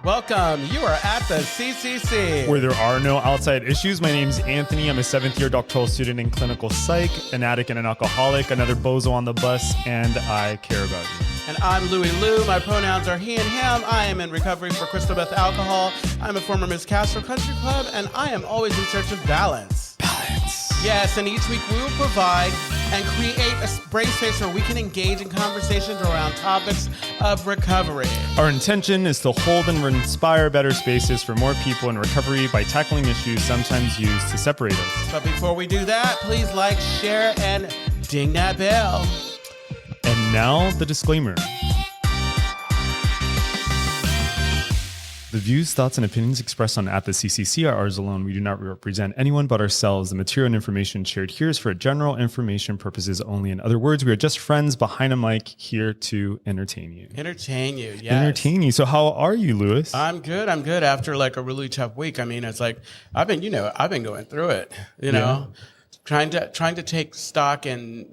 Welcome. You are at the CCC. Where there are no outside issues. My name's Anthony. I'm a 7th-year doctoral student in clinical psych, an addict and an alcoholic, another bozo on the bus, and I care about you. And I'm LouiLou. My pronouns are he and him. I am in recovery for crystal meth alcohol. I'm a former Miss Castro Country Club, and I am always in search of balance. Yes, and each week we will provide and create a brave space where we can engage in conversations around topics of recovery. Our intention is to hold and inspire better spaces for more people in recovery by tackling issues sometimes used to separate us. But before we do that, please like, share, and ding that bell. And now the disclaimer. The views, thoughts, and opinions expressed on At the CCC are ours alone. We do not represent anyone but ourselves. The material and information shared here is for general information purposes only. In other words, we are just friends behind a mic here to entertain you. Entertain you, yes. Entertain you. So how are you, Louis? I'm good. After like a really tough week. I mean, it's like I've been going through it, trying to take stock and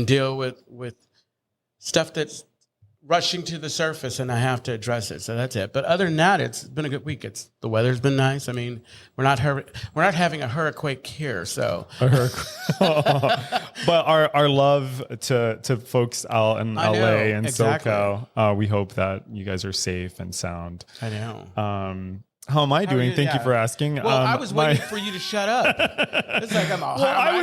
deal with stuff that's rushing to the surface, and I have to address it. So that's it. But other than that, it's been a good week. The weather's been nice. I mean, we're not having a hurricane here, so. But our love to folks out in LA and exactly. SoCal. We hope that you guys are safe and sound. I know. How am I doing? Thank you for asking. Well, I was waiting for you to shut up. It's like I'm all. Well, I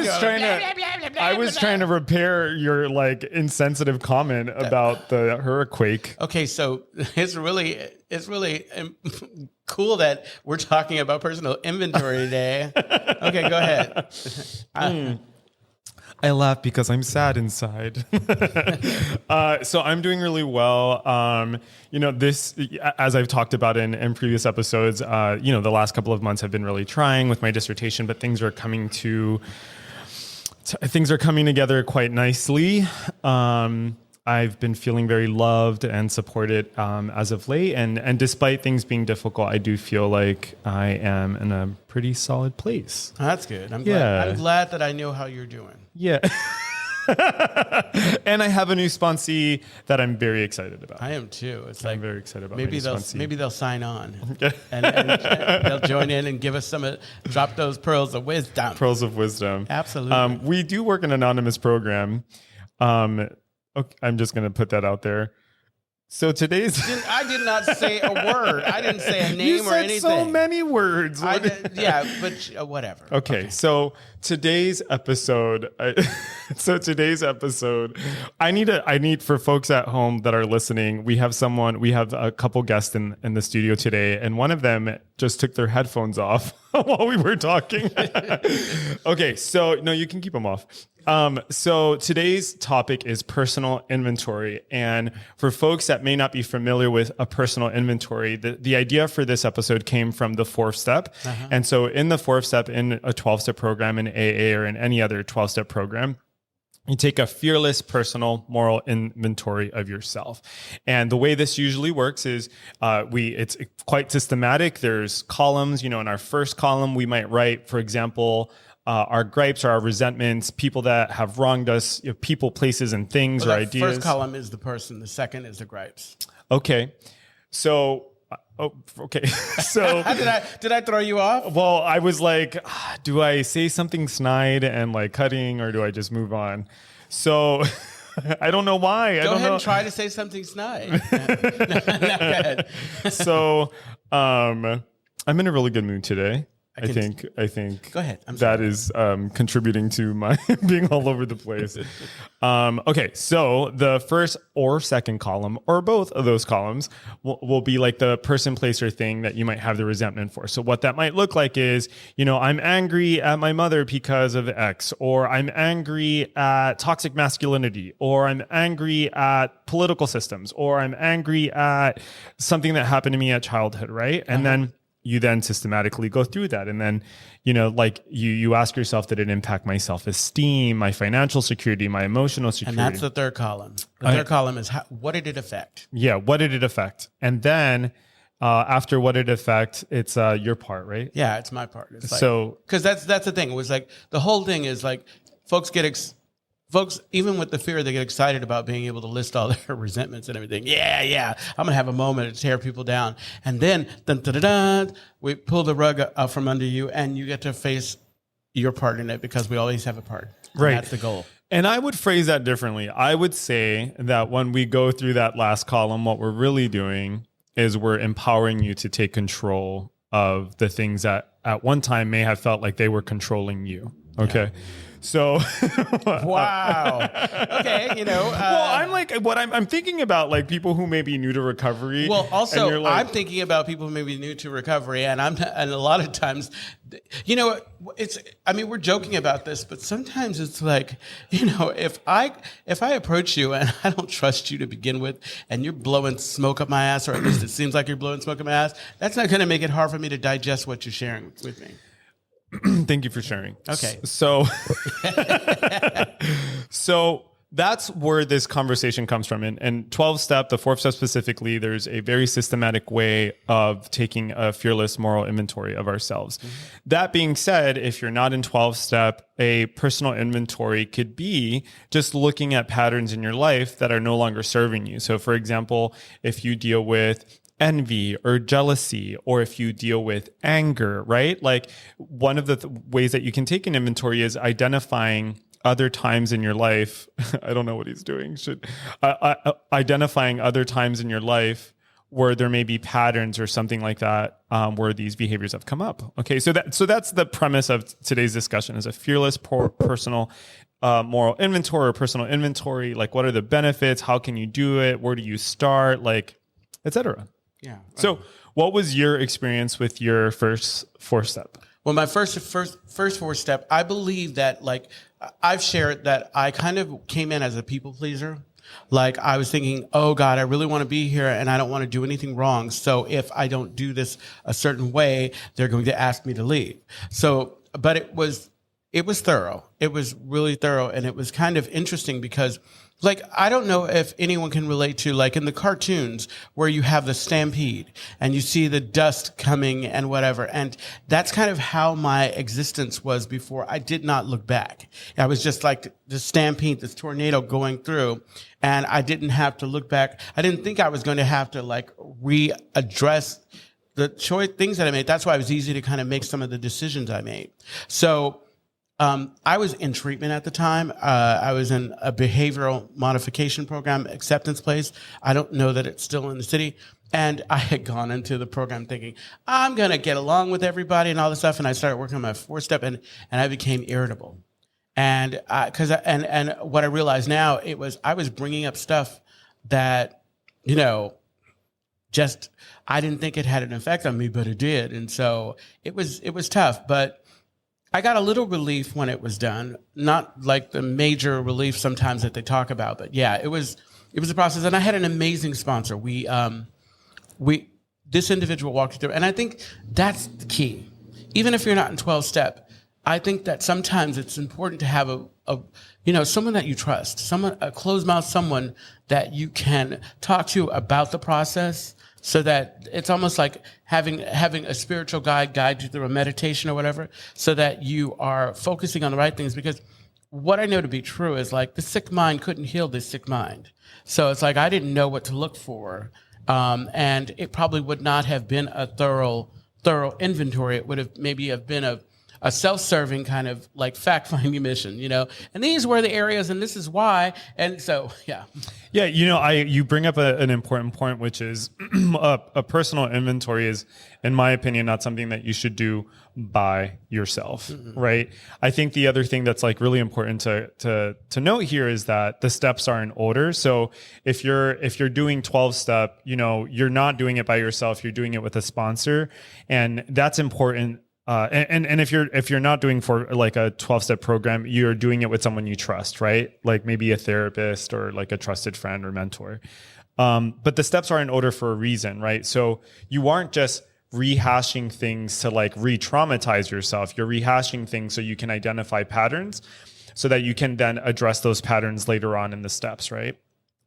was trying to repair your insensitive comment about the hurricane. Okay, so it's really cool that we're talking about personal inventory today. Okay, go ahead. I laugh because I'm sad inside. So I'm doing really well. This, as I've talked about in previous episodes, the last couple of months have been really trying with my dissertation, but things are coming together quite nicely. I've been feeling very loved and supported as of late. And despite things being difficult, I do feel like I am in a pretty solid place. Oh, that's good. I'm glad that I know how you're doing. Yeah. And I have a new sponsee that I'm very excited about. I am too. I'm very excited about maybe they'll sign on and they'll join in and give us drop those pearls of wisdom. Pearls of wisdom. Absolutely. We do work an anonymous program. Okay, I'm just going to put that out there. So today's... I did not say a word. I didn't say a name or anything. You said so many words. But whatever. Okay, so today's episode... I need for folks at home that are listening, we have a couple guests in the studio today, and one of them just took their headphones off while we were talking. Okay, so no, you can keep them off. So today's topic is personal inventory. And for folks that may not be familiar with a personal inventory, the idea for this episode came from the 4th step. Uh-huh. And so in the 4th step, in a 12-step program, in AA or in any other 12-step program, you take a fearless, personal, moral inventory of yourself. And the way this usually works is it's quite systematic. There's columns. In our first column, we might write, for example, our gripes or our resentments, people that have wronged us, people, places, and things or ideas. The first column is the person. The second is the gripes. Okay. So... okay. So did I throw you off? Well, I was like, do I say something snide and cutting, or do I just move on? So I don't know why. Go ahead and try to say something snide. No, go ahead. So I'm in a really good mood today. I think. Go ahead. That is contributing to my being all over the place. Okay, so the first or second column, or both of those columns, will be like the person, place, or thing that you might have the resentment for. So what that might look like is, I'm angry at my mother because of X, or I'm angry at toxic masculinity, or I'm angry at political systems, or I'm angry at something that happened to me at childhood, right? And then you then systematically go through that. And then, you ask yourself, did it impact my self-esteem, my financial security, my emotional security? And that's the third column. The third column is what did it affect? Yeah, what did it affect? And then after what did it affect, it's your part, right? Yeah, it's my part. It's because that's the thing. It was the whole thing is folks get folks, even with the fear, they get excited about being able to list all their resentments and everything. Yeah, I'm gonna have a moment to tear people down, and then we pull the rug out from under you, and you get to face your part in it, because we always have a part. Right, that's the goal. And I would phrase that differently. I would say that when we go through that last column, what we're really doing is we're empowering you to take control of the things that at one time may have felt like they were controlling you. Okay. Yeah. So, wow. Okay. Well, I'm thinking about like people who may be new to recovery. Well, also I'm thinking about people who may be new to recovery, and a lot of times, we're joking about this, but sometimes it's like, if I approach you and I don't trust you to begin with, and you're blowing smoke up my ass, or at least it seems like you're blowing smoke up my ass, that's not going to make it hard for me to digest what you're sharing with me. Thank you for sharing. Okay. So that's where this conversation comes from. And 12-step, the 4th step specifically, there's a very systematic way of taking a fearless moral inventory of ourselves. Mm-hmm. That being said, if you're not in 12-step, a personal inventory could be just looking at patterns in your life that are no longer serving you. So for example, if you deal with envy or jealousy, or if you deal with anger, right? Like one of the ways that you can take an inventory is identifying other times in your life. I don't know what he's doing. Identifying other times in your life where there may be patterns or something like that, where these behaviors have come up. Okay, so that's the premise of today's discussion: is a fearless personal moral inventory or personal inventory. Like, what are the benefits? How can you do it? Where do you start? Like, etc. Yeah. So what was your experience with your first 4-step? Well, my first 4-step, I believe that, like, I've shared that I kind of came in as a people pleaser. Like, I was thinking, oh God, I really want to be here and I don't want to do anything wrong. So if I don't do this a certain way, they're going to ask me to leave. So, but it was thorough. It was really thorough. And it was kind of interesting because, like, I don't know if anyone can relate to, like, in the cartoons where you have the stampede and you see the dust coming and whatever. And that's kind of how my existence was before. I did not look back. I was just like the stampede, this tornado going through, and I didn't have to look back. I didn't think I was going to have to, like, readdress the things that I made. That's why it was easy to kind of make some of the decisions I made. So, I was in treatment at the time. I was in a behavioral modification program, acceptance place. I don't know that it's still in the city. And I had gone into the program thinking, I'm going to get along with everybody and all this stuff. And I started working on my 4-step, and I became irritable. And and what I realized now, I was bringing up stuff that, just, I didn't think it had an effect on me, but it did. And so it was tough, but I got a little relief when it was done, not like the major relief sometimes that they talk about, but yeah, it was a process. And I had an amazing sponsor. This individual walked through, and I think that's the key. Even if you're not in 12-step, I think that sometimes it's important to have someone that you trust, a closed mouth, someone that you can talk to about the process, so that it's almost like having a spiritual guide you through a meditation or whatever, so that you are focusing on the right things. Because what I know to be true is, like, the sick mind couldn't heal this sick mind. So it's like I didn't know what to look for. And it probably would not have been a thorough inventory. It would have been a self-serving kind of like fact-finding mission, and these were the areas, and this is why. And so, yeah. Yeah. You bring up an important point, which is a personal inventory is, in my opinion, not something that you should do by yourself. Mm-hmm. Right. I think the other thing that's, like, really important to note here is that the steps are in order. So if you're doing 12-step, you're not doing it by yourself, you're doing it with a sponsor, and that's important. And if you're not doing for like a 12-step program, you're doing it with someone you trust, right? Like maybe a therapist or like a trusted friend or mentor. But the steps are in order for a reason, right? So you aren't just rehashing things to, like, re-traumatize yourself. You're rehashing things so you can identify patterns, so that you can then address those patterns later on in the steps, right?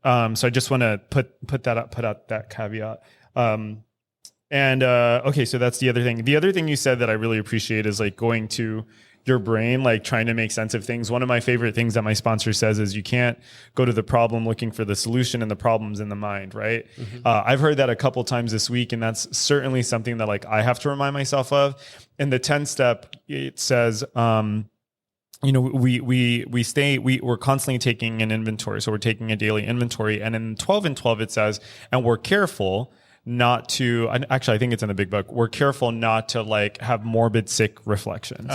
So I just want to put out that caveat. Okay, so that's the other thing. The other thing you said that I really appreciate is, like, going to your brain, like trying to make sense of things. One of my favorite things that my sponsor says is you can't go to the problem looking for the solution, and the problem's in the mind, right? I've heard that a couple times this week, and that's certainly something that like I have to remind myself of. In the 10 step, it says, you know, we're constantly taking an inventory. So we're taking a daily inventory. And in 12 and 12, it says, and we're careful not to, actually, I think it's in the big book. We're careful not to like have morbid, sick reflections.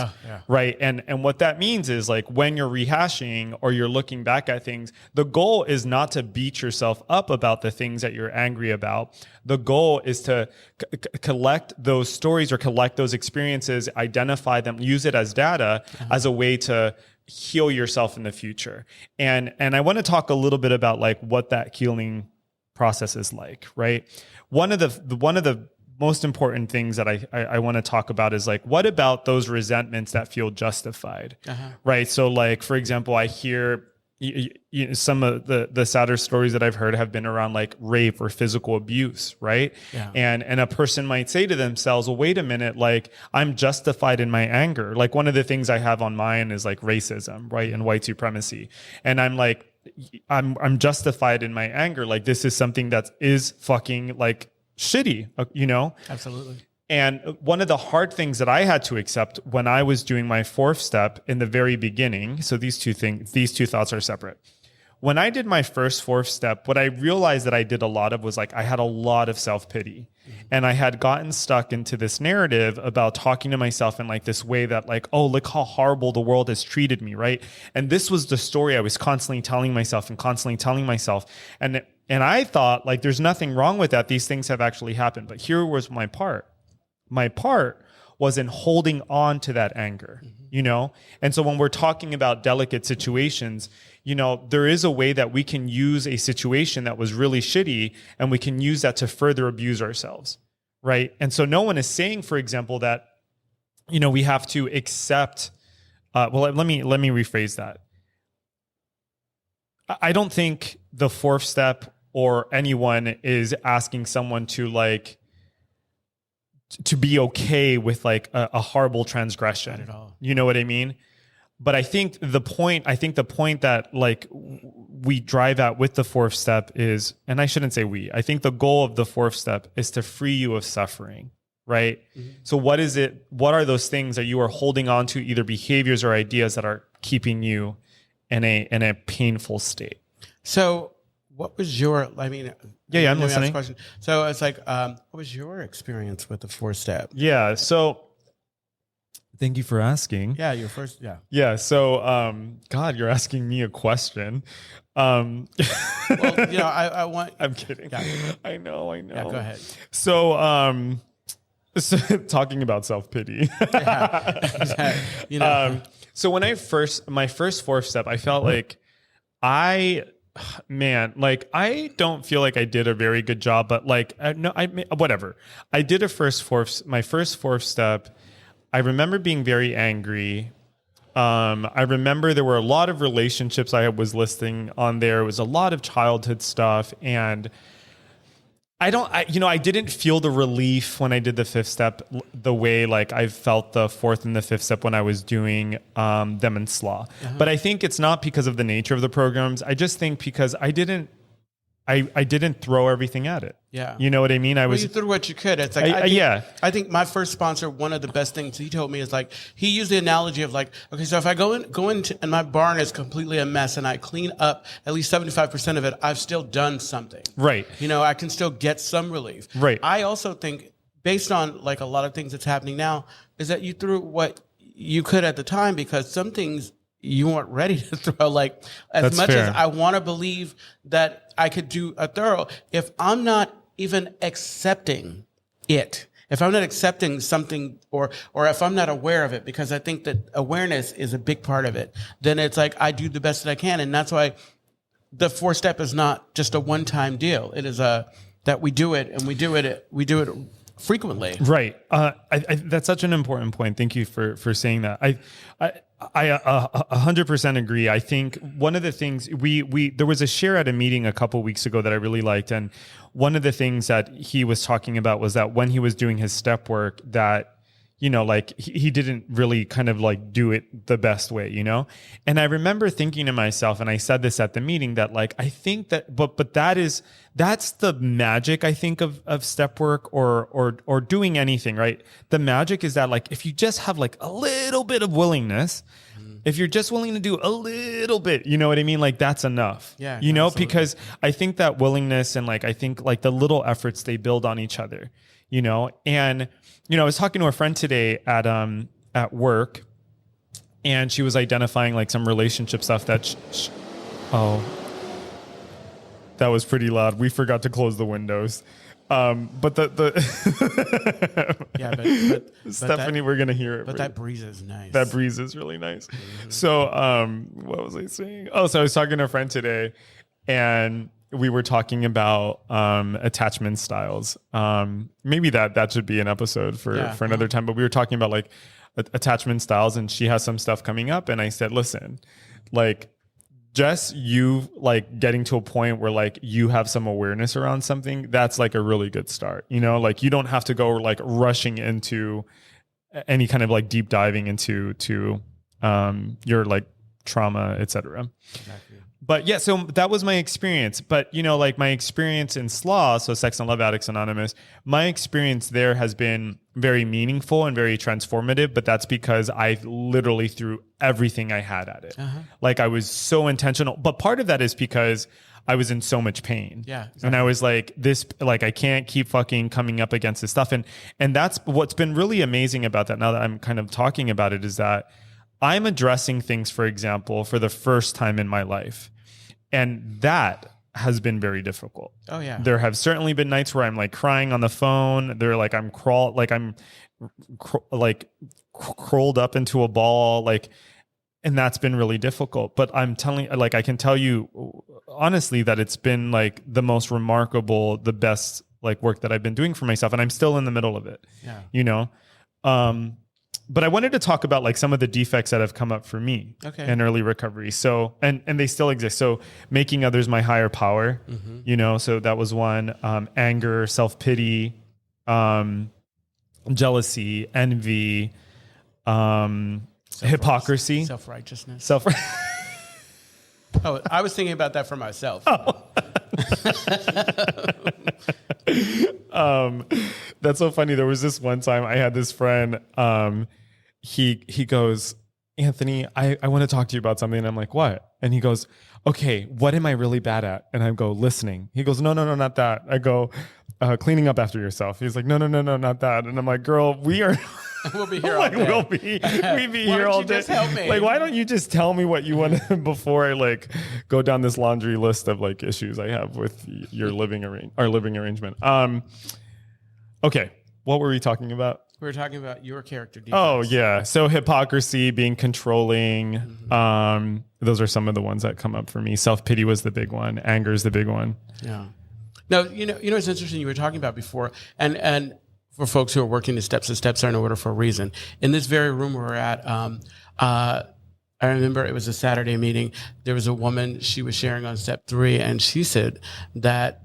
Right. And what that means is like when you're rehashing or you're looking back at things, the goal is not to beat yourself up about the things that you're angry about. The goal is to collect those stories or collect those experiences, identify them, use it as data as a way to heal yourself in the future. And I want to talk a little bit about like what that healing process is like, right? One of the most important things that I want to talk about is like, what about those resentments that feel justified, right? So like, for example, I hear some of the sadder stories that I've heard have been around like rape or physical abuse, right? And a person might say to themselves, well, wait a minute, like I'm justified in my anger. Like one of the things I have on mine is like racism, right? And white supremacy. And I'm like, I'm justified in my anger. Like this is something that is fucking like shitty, you know? Absolutely. And one of the hard things that I had to accept when I was doing my 4th step in the very beginning, so these two thoughts are separate. When I did my first 4th step, what I realized that I did a lot of was like, I had a lot of self-pity. And I had gotten stuck into this narrative about talking to myself in like this way that like, oh, look how horrible the world has treated me, right? And this was the story I was constantly telling myself. And I thought like, there's nothing wrong with that. These things have actually happened. But here was my part. My part was in holding on to that anger, you know? And so when we're talking about delicate situations, you know, there is a way that we can use a situation that was really shitty and we can use that to further abuse ourselves, right? And so no one is saying, for example, that, you know, we have to accept, well, let me rephrase that. I don't think the 4th step or anyone is asking someone to like, to be okay with like a horrible transgression. Not at all. You know what I mean? But I think the point that like we drive at with the 4th step is, and I shouldn't say we, I think the goal of the 4th step is to free you of suffering, right? So what are those things that you are holding on to, either behaviors or ideas that are keeping you in a painful state? So what was your, I mean, yeah, I'm listening. Question. So it's like, what was your experience with the 4th step? Yeah. So thank you for asking. Yeah, your first, yeah. Yeah. So, God, you're asking me a question. Well, you know, I want. I'm kidding. Yeah. I know. Yeah, go ahead. So, so talking about self-pity. Yeah, exactly. You know. So when my first 4th step, I felt like I don't feel like I did a very good job, but like, whatever. I did my first 4th step. I remember being very angry. I remember there were a lot of relationships I was listing on there. It was a lot of childhood stuff. And I didn't feel the relief when I did the 5th step the way like I felt the 4th and the 5th step when I was doing them in SLA. But I think it's not because of the nature of the programs. I just think because I didn't throw everything at it. Yeah. You know what I mean? You threw what you could. It's like, I think my first sponsor, one of the best things he told me is like, he used the analogy of like, okay, so if I go into, and my barn is completely a mess and I clean up at least 75% of it, I've still done something. Right. You know, I can still get some relief. Right. I also think based on like a lot of things that's happening now is that you threw what you could at the time, because some things you weren't ready to throw. Like as That's much fair. as I want to believe that I could do a thorough, if I'm not even accepting it, if I'm not accepting something, or if I'm not aware of it, because I think that awareness is a big part of it, then it's like I do the best that I can. And that's why the 4th step is not just a one-time deal. It is that we do it, and we do it frequently. Right. That's such an important point. Thank you for saying that. I 100% agree. I think one of the things there was a share at a meeting a couple weeks ago that I really liked. And one of the things that he was talking about was that when he was doing his step work, that you know, like he didn't really kind of like do it the best way, you know? And I remember thinking to myself, and I said this at the meeting, that like, I think that, but that's the magic, I think, of step work or doing anything, right? The magic is that like, if you just have like a little bit of willingness, if you're just willing to do a little bit, you know what I mean? Like that's enough, Yeah, you know, absolutely. because I think that willingness and like, I think like the little efforts, they build on each other, you know? And, you know, I was talking to a friend today at work, and she was identifying like some relationship stuff that, oh, that was pretty loud. We forgot to close the windows. But Yeah, but Stephanie, we're gonna hear it. But that breeze is nice. That breeze is really nice. So, what was I saying? Oh, so I was talking to a friend today, and we were talking about attachment styles. Maybe that should be an episode for another time. But we were talking about like attachment styles, and she has some stuff coming up, and I said, listen, like, just you like getting to a point where like you have some awareness around something, that's like a really good start. You know, like you don't have to go like rushing into any kind of like deep diving into your like trauma, etc. Exactly. But yeah, so that was my experience. But you know, like my experience in SLAW, so Sex and Love Addicts Anonymous, my experience there has been very meaningful and very transformative. But that's because I literally threw everything I had at it. Like I was so intentional. But part of that is because I was in so much pain. Yeah, exactly. And I was like, like I can't keep fucking coming up against this stuff. And that's what's been really amazing about that. Now that I'm kind of talking about it, is that I'm addressing things, for example, for the first time in my life. And that has been very difficult. Oh yeah. There have certainly been nights where I'm like crying on the phone. They're like, I'm crawled up into a ball, like, and that's been really difficult. But I'm telling, like, I can tell you honestly that it's been like the most remarkable, the best like work that I've been doing for myself. And I'm still in the middle of it, you know? But I wanted to talk about like some of the defects that have come up for me in early recovery. So, and they still exist. So making others my higher power, you know, so that was one. Anger, self-pity, jealousy, envy, hypocrisy, self-righteousness. Oh, I was thinking about that for myself. That's so funny. There was this one time I had this friend, he goes, Anthony, I want to talk to you about something. And I'm like, what? And he goes, okay, what am I really bad at? And I go, listening. He goes, no, not that. I go, cleaning up after yourself. He's like, no, not that. And I'm like, girl, we'll be here all day. We'd be here all day. Just help me? Like, why don't you just tell me what you want before I like go down this laundry list of like issues I have with your living arrangement. Okay, what were we talking about? We were talking about your character defects. Oh yeah, so hypocrisy, being controlling. Those are some of the ones that come up for me. Self-pity was the big one. Anger is the big one. Yeah. No, you know, it's interesting. You were talking about before, and for folks who are working the steps are in order for a reason. In this very room we're at, I remember it was a Saturday meeting. There was a woman, she was sharing on step 3, and she said that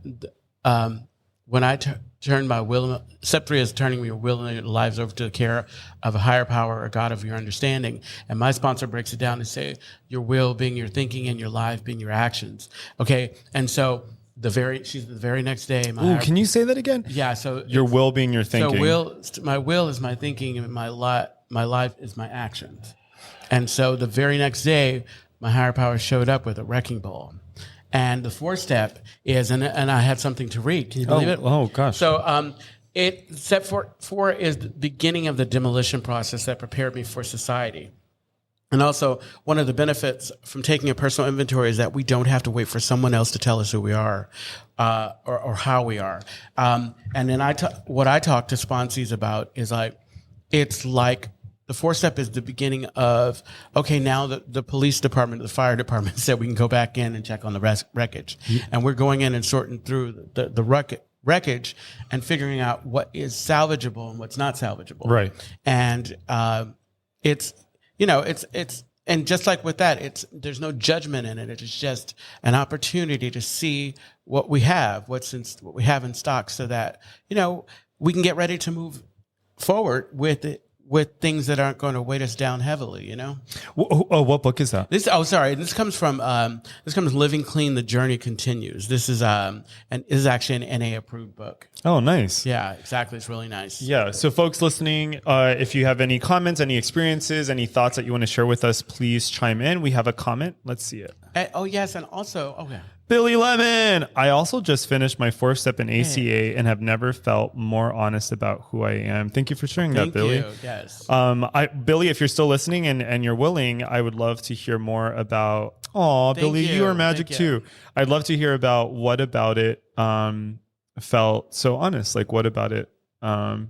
when I turn my will, step 3 is turning your will and your lives over to the care of a higher power or God of your understanding. And my sponsor breaks it down to say your will being your thinking and your life being your actions. Okay, and so the very next day. Can you say that again? Yeah. So your will being your thinking. So my will is my thinking, and my life is my actions. And so the very next day, my higher power showed up with a wrecking ball. And the 4th step is, and I had something to read. Can you believe it? Oh gosh. So step 4 is the beginning of the demolition process that prepared me for society. And also, one of the benefits from taking a personal inventory is that we don't have to wait for someone else to tell us who we are or how we are. And then what I talk to sponsees about is like, it's like the 4th step is the beginning of, okay, now the police department, the fire department said we can go back in and check on the wreckage. And we're going in and sorting through the wreckage and figuring out what is salvageable and what's not salvageable. Right. And it's, you know, and just like with that, there's no judgment in it. It's just an opportunity to see what we have, what we have in stock, so that, you know, we can get ready to move forward with it, with things that aren't going to weight us down heavily, you know? What book is that? This comes from Living Clean, The Journey Continues. This is actually an NA approved book. Oh, nice. Yeah, exactly. It's really nice. Yeah. So folks listening, if you have any comments, any experiences, any thoughts that you want to share with us, please chime in. We have a comment. Let's see it. Yes. And also, yeah. Billy Lemon. I also just finished my 4th step in ACA and have never felt more honest about who I am. Thank you for sharing that, Billy. Thank you. Yes. Billy, if you're still listening and you're willing, I would love to hear more about, Billy, you are magic too. I'd love to hear about what about it felt so honest. Like what about it, I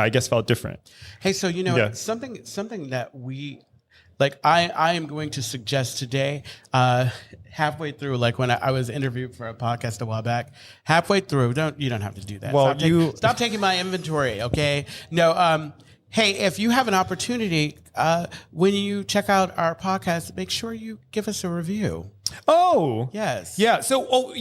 guess felt different. Hey, so, something that we, like I am going to suggest today, halfway through, like when I was interviewed for a podcast a while back, halfway through, you don't have to do that. Well, stop taking my inventory, okay? No, hey, if you have an opportunity, when you check out our podcast, make sure you give us a review. Oh, yes. Yeah. So,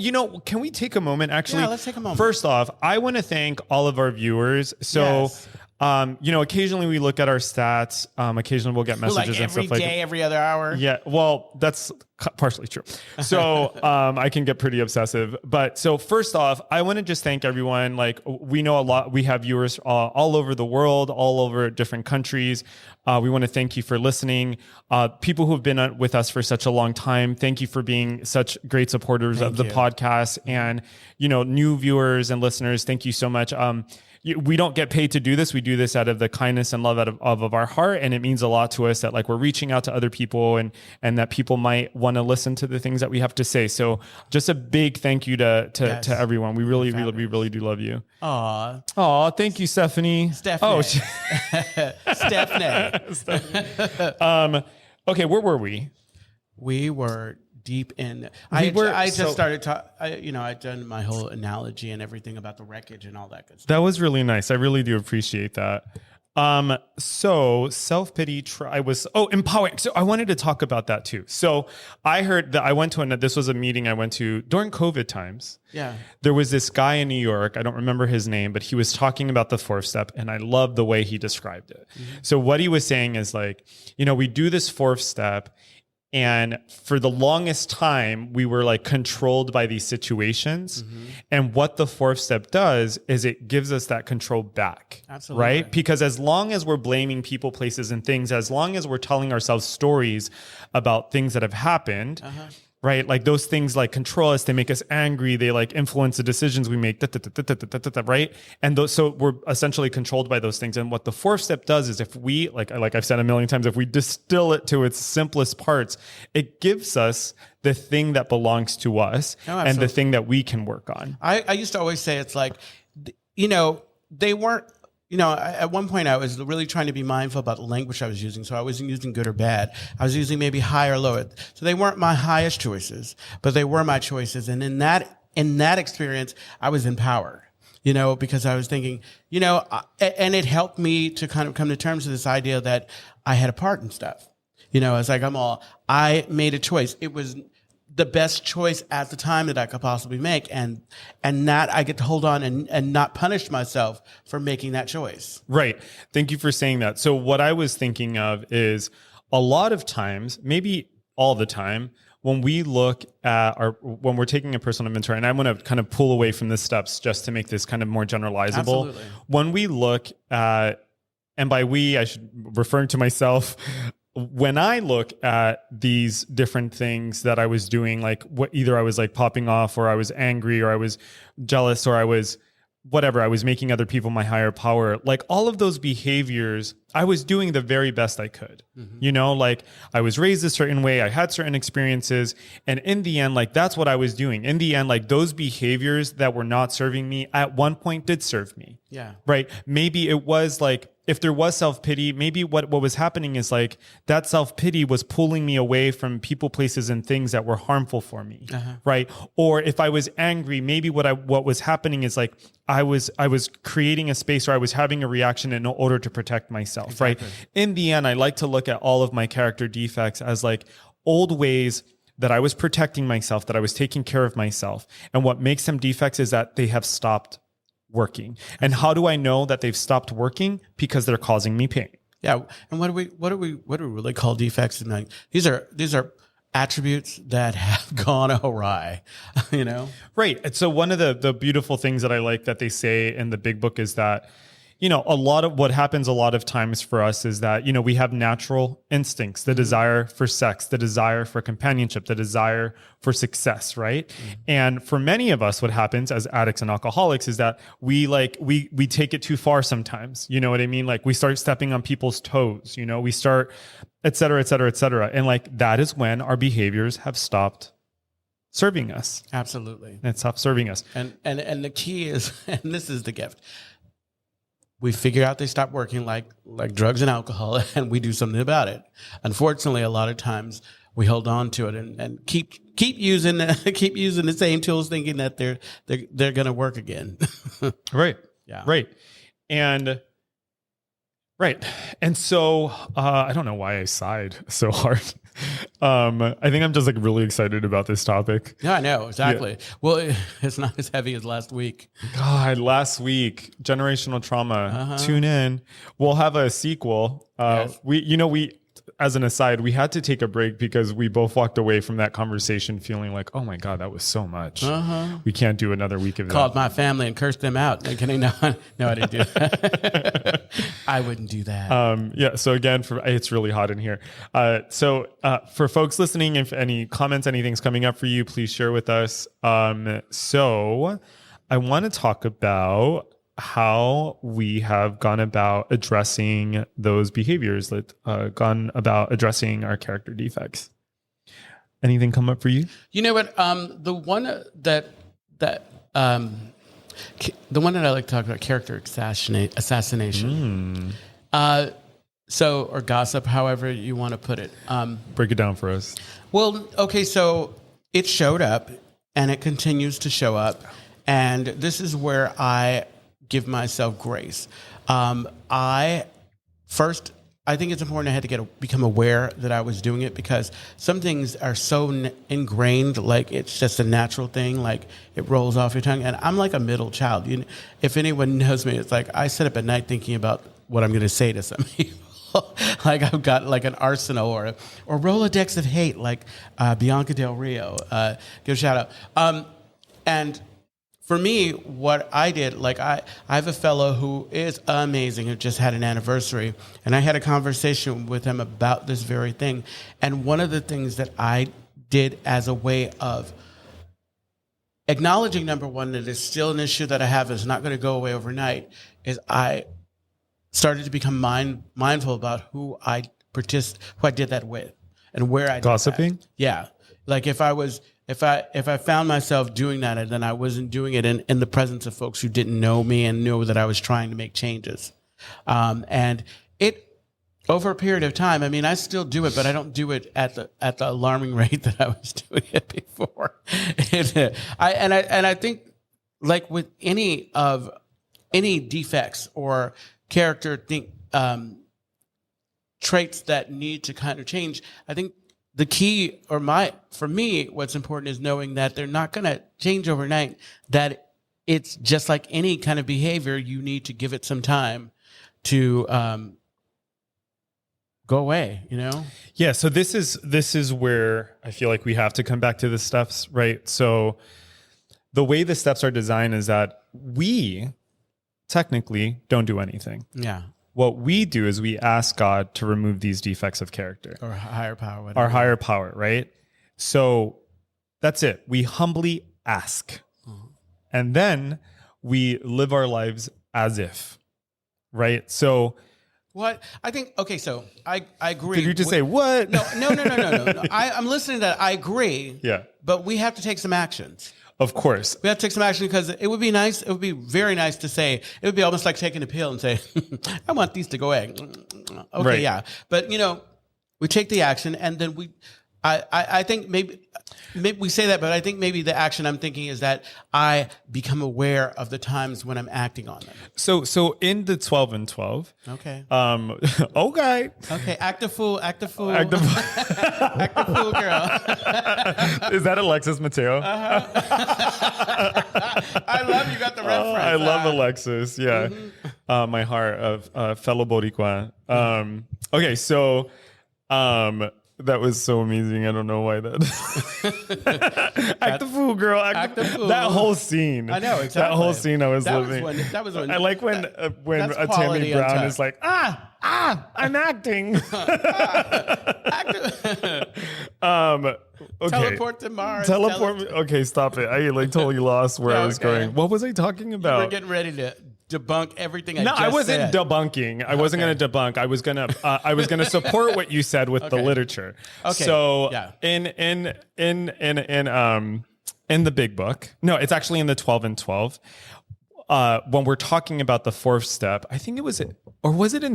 can we take a moment? Actually, yeah, let's take a moment. First off, I want to thank all of our viewers. So, yes. Occasionally we look at our stats. Occasionally we'll get messages and stuff like that. Every day, every other hour. Yeah. Well, that's partially true. So, I can get pretty obsessive, but so first off, I want to just thank everyone. Like we know a lot, we have viewers all over the world, all over different countries. We want to thank you for listening. People who have been with us for such a long time. Thank you for being such great supporters of the podcast, and, new viewers and listeners. Thank you so much. We don't get paid to do this. We do this out of the kindness and love of our heart. And it means a lot to us that like we're reaching out to other people and that people might want to listen to the things that we have to say. So just a big thank you to everyone. We really do love you. Aw, thank you, Stephanie. Stephanie. Okay, where were we? We were deep in. I'd done my whole analogy and everything about the wreckage and all that good stuff. That was really nice. I really do appreciate that. So self-pity, empowering. So I wanted to talk about that too. So I heard that this was a meeting I went to during COVID times. Yeah. There was this guy in New York. I don't remember his name, but he was talking about the 4th step and I loved the way he described it. Mm-hmm. So what he was saying is like, we do this 4th step. And for the longest time, we were like controlled by these situations. Mm-hmm. And what the 4th step does is it gives us that control back. Absolutely. Right? Because as long as we're blaming people, places, and things, as long as we're telling ourselves stories about things that have happened, right? Like those things like control us, they make us angry, they like influence the decisions we make, right? And so we're essentially controlled by those things. And what the 4th step does is if we, like I've said a million times, if we distill it to its simplest parts, it gives us the thing that belongs to us and the thing that we can work on. I used to always say it's like, they weren't, at one point I was really trying to be mindful about the language I was using. So I wasn't using good or bad. I was using maybe high or low. So they weren't my highest choices, but they were my choices. And in that experience, I was empowered, because I was thinking, and it helped me to kind of come to terms with this idea that I had a part in stuff. It's like I made a choice. It was the best choice at the time that I could possibly make. And that I get to hold on and not punish myself for making that choice. Right. Thank you for saying that. So what I was thinking of is a lot of times, maybe all the time, when we look at when we're taking a personal inventory, and I want to kind of pull away from the steps just to make this kind of more generalizable. Absolutely. When we look at, and by we, I should refer to myself, when I look at these different things that I was doing, like either I was like popping off or I was angry or I was jealous or I was whatever, I was making other people my higher power, like all of those behaviors, I was doing the very best I could. Mm-hmm. Like I was raised a certain way, I had certain experiences, and in the end, like that's what I was doing. In the end, like those behaviors that were not serving me at one point did serve me. Yeah. Right. Maybe it was like, if there was self-pity, maybe what was happening is like that self-pity was pulling me away from people, places, and things that were harmful for me, right? Or if I was angry, maybe what was happening is like I was creating a space, or I was having a reaction in order to protect myself, exactly. Right? In the end, I like to look at all of my character defects as like old ways that I was protecting myself, that I was taking care of myself. And what makes them defects is that they have stopped working. And how do I know that they've stopped working? Because they're causing me pain. Yeah. And what do we really call defects? And like, these are attributes that have gone awry, you know? Right. And so one of the beautiful things that I like that they say in the big book is that, you know, a lot of what happens a lot of times for us is that, you know, we have natural instincts, the desire for sex, the desire for companionship, the desire for success, right? And for many of us, what happens as addicts and alcoholics is that we take it too far sometimes. You know what I mean? Like we start stepping on people's toes, you know, we start, et cetera, et cetera, et cetera. And like that is when our behaviors have stopped serving us. Absolutely. And stopped serving us. And the key is, and this is the gift, we figure out they stop working like drugs and alcohol, and we do something about it. Unfortunately, a lot of times we hold on to it and keep using the same tools, thinking that they're going to work again. Right. Yeah. Right. And so I don't know why I sighed so hard. I think I'm just like really excited about this topic. Yeah, I know. Exactly. Yeah. Well, it's not as heavy as last week. God, last week, generational trauma. Tune in. We'll have a sequel. Yes. We as an aside, we had to take a break because we both walked away from that conversation feeling like, oh my God, that was so much. We can't do another week of that. Called my family and cursed them out. Can I? No, I didn't do that. I wouldn't do that. Yeah. So again, it's really hot in here. So for folks listening, if any comments, anything's coming up for you, please share with us. So I want to talk about how we have gone about addressing those behaviors, gone about addressing our character defects. Anything come up for you? You know what? The one that I like to talk about, character assassination. Or gossip, however you want to put it. Break it down for us. Well, okay, so it showed up and it continues to show up. And this is where I give myself grace. I think it's important I had to become aware that I was doing it, because some things are so ingrained, like it's just a natural thing, like it rolls off your tongue. And I'm like a middle child. If anyone knows me, it's like I sit up at night thinking about what I'm going to say to some people. Like I've got like an arsenal or Rolodex of hate, like Bianca Del Rio. Give a shout out. And for me, what I did, like I have a fellow who is amazing, who just had an anniversary, and I had a conversation with him about this very thing. And one of the things that I did as a way of acknowledging, number one, that it's still an issue that I have, is not going to go away overnight, is I started to become mindful about who I did that with and where I did gossiping. That. Yeah, like if I found myself doing that, and then I wasn't doing it in the presence of folks who didn't know me and knew that I was trying to make changes. And it, over a period of time, I mean, I still do it, but I don't do it at the alarming rate that I was doing it before. I think, like with any defects or character traits that need to kind of change, I think the key, for me, what's important is knowing that they're not going to change overnight, that it's just like any kind of behavior, you need to give it some time to go away, you know? Yeah. So this is where I feel like we have to come back to the steps, right? So the way the steps are designed is that we technically don't do anything. Yeah. What we do is we ask God to remove these defects of character. Or higher power. Whatever. Our higher power, right? So that's it. We humbly ask. And then we live our lives as if, right? So what? I think, okay, so I agree. Did you just say what? No. I'm listening to that. I agree. Yeah. But we have to take some actions. Of course. We have to take some action, because it would be nice. It would be very nice to say, it would be almost like taking a pill and say, I want these to go away. Okay, right. Yeah. But, we take the action, and then I think maybe we say that, but I think maybe the action I'm thinking is that I become aware of the times when I'm acting on them. So in the 12 and 12. Okay. Okay. Okay. Act a fool. Act a fool. Act a fool, girl. Is that Alexis Mateo? I love you got the reference. I love Alexis. Yeah. my heart of fellow Boricua. Okay, so that was so amazing. I don't know why that. Act the fool, girl. Act the fool. That whole scene. I know, exactly. That whole scene I was living. That was when. I like when Tammy Brown is like, I'm acting. Okay. Teleport to Mars. Teleport. Okay, stop it. I like totally lost where I was going. What was I talking about? We're getting ready to debunk everything. I wasn't debunking. I wasn't going to debunk. I was going to support what you said with the literature. Okay. So in the big book, no, it's actually in the 12 and 12. When we're talking about the fourth step, I think it was, or was it in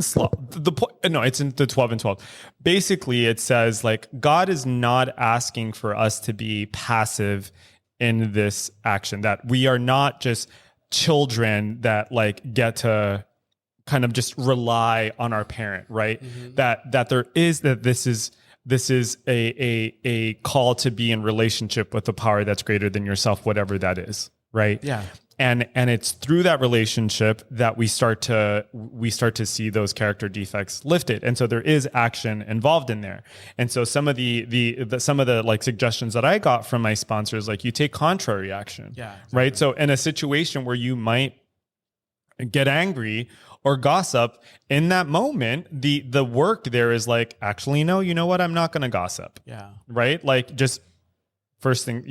no, it's in the 12 and 12. Basically, it says like God is not asking for us to be passive in this action, that we are not just children that like get to kind of just rely on our parent, right? Mm-hmm. This is a call to be in relationship with a power that's greater than yourself, whatever that is, right? Yeah. And it's through that relationship that we start to see those character defects lifted. And so there is action involved in there. And so some of the some of the like suggestions that I got from my sponsors, like you take contrary action. Yeah. Exactly. Right. So in a situation where you might get angry or gossip, in that moment, the work there is like, actually, no, you know what? I'm not going to gossip. Yeah. Right. Like just first thing,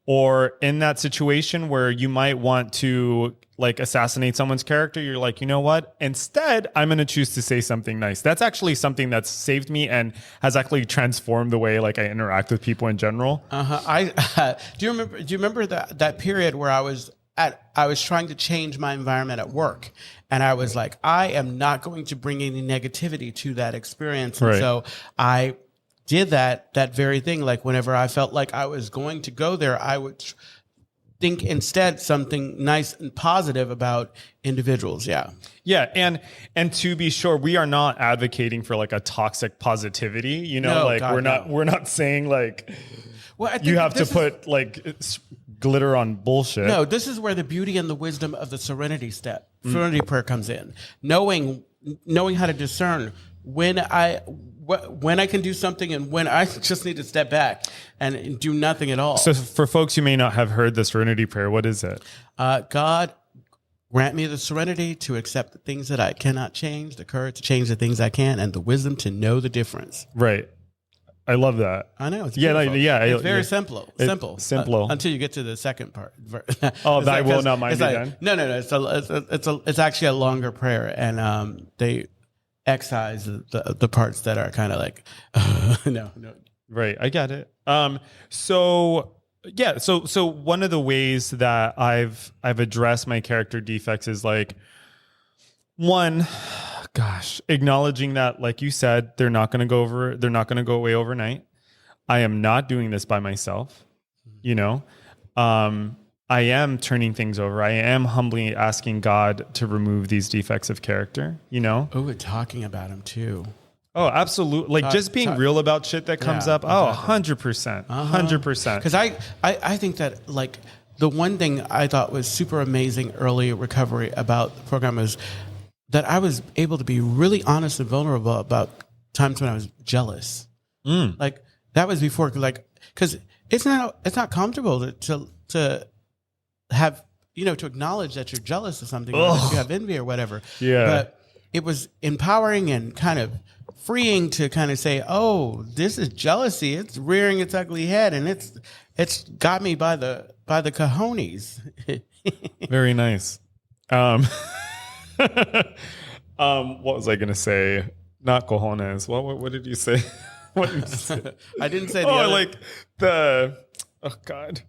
or in that situation where you might want to like assassinate someone's character, you're like, you know what? Instead, I'm going to choose to say something nice. That's actually something that's saved me and has actually transformed the way like I interact with people in general. Do you remember that period where I was trying to change my environment at work, and I was like, I am not going to bring any negativity to that experience. And so I did that very thing. Like whenever I felt like I was going to go there, I would think instead something nice and positive about individuals. Yeah. Yeah. And to be sure, we are not advocating for like a toxic positivity, we're not saying like, well, I think you have to put like glitter on bullshit. No, this is where the beauty and the wisdom of the serenity serenity prayer comes in. Knowing how to discern when I can do something and when I just need to step back and do nothing at all. So for folks who may not have heard the serenity prayer, what is it? God, grant me the serenity to accept the things that I cannot change, the courage to change the things I can, and the wisdom to know the difference. Right. I love that. I know. It's it's very simple. Simple. Until you get to the second part. Oh, thy will, not mine be done. No. It's actually a longer prayer, and they excise the parts that are kind of like no. Right. I get it. So one of the ways that I've addressed my character defects is like, one, acknowledging that, like you said, they're not going to go away overnight. I am not doing this by myself. I am turning things over. I am humbly asking God to remove these defects of character, Oh, we're talking about him too. Oh, absolutely. Like just being real about shit that comes up. Exactly. 100%. 100%. Because I think that like the one thing I thought was super amazing early recovery about the program was that I was able to be really honest and vulnerable about times when I was jealous. Like that was before, like, because it's not comfortable to have, to acknowledge that you're jealous of something, or that you have envy or whatever. Yeah. But it was empowering and kind of freeing to kind of say, oh, this is jealousy. It's rearing its ugly head, and it's got me by the cojones. Very nice. What was I going to say? Not cojones. What did you say? What did you say? I didn't say the other. Like the, oh God.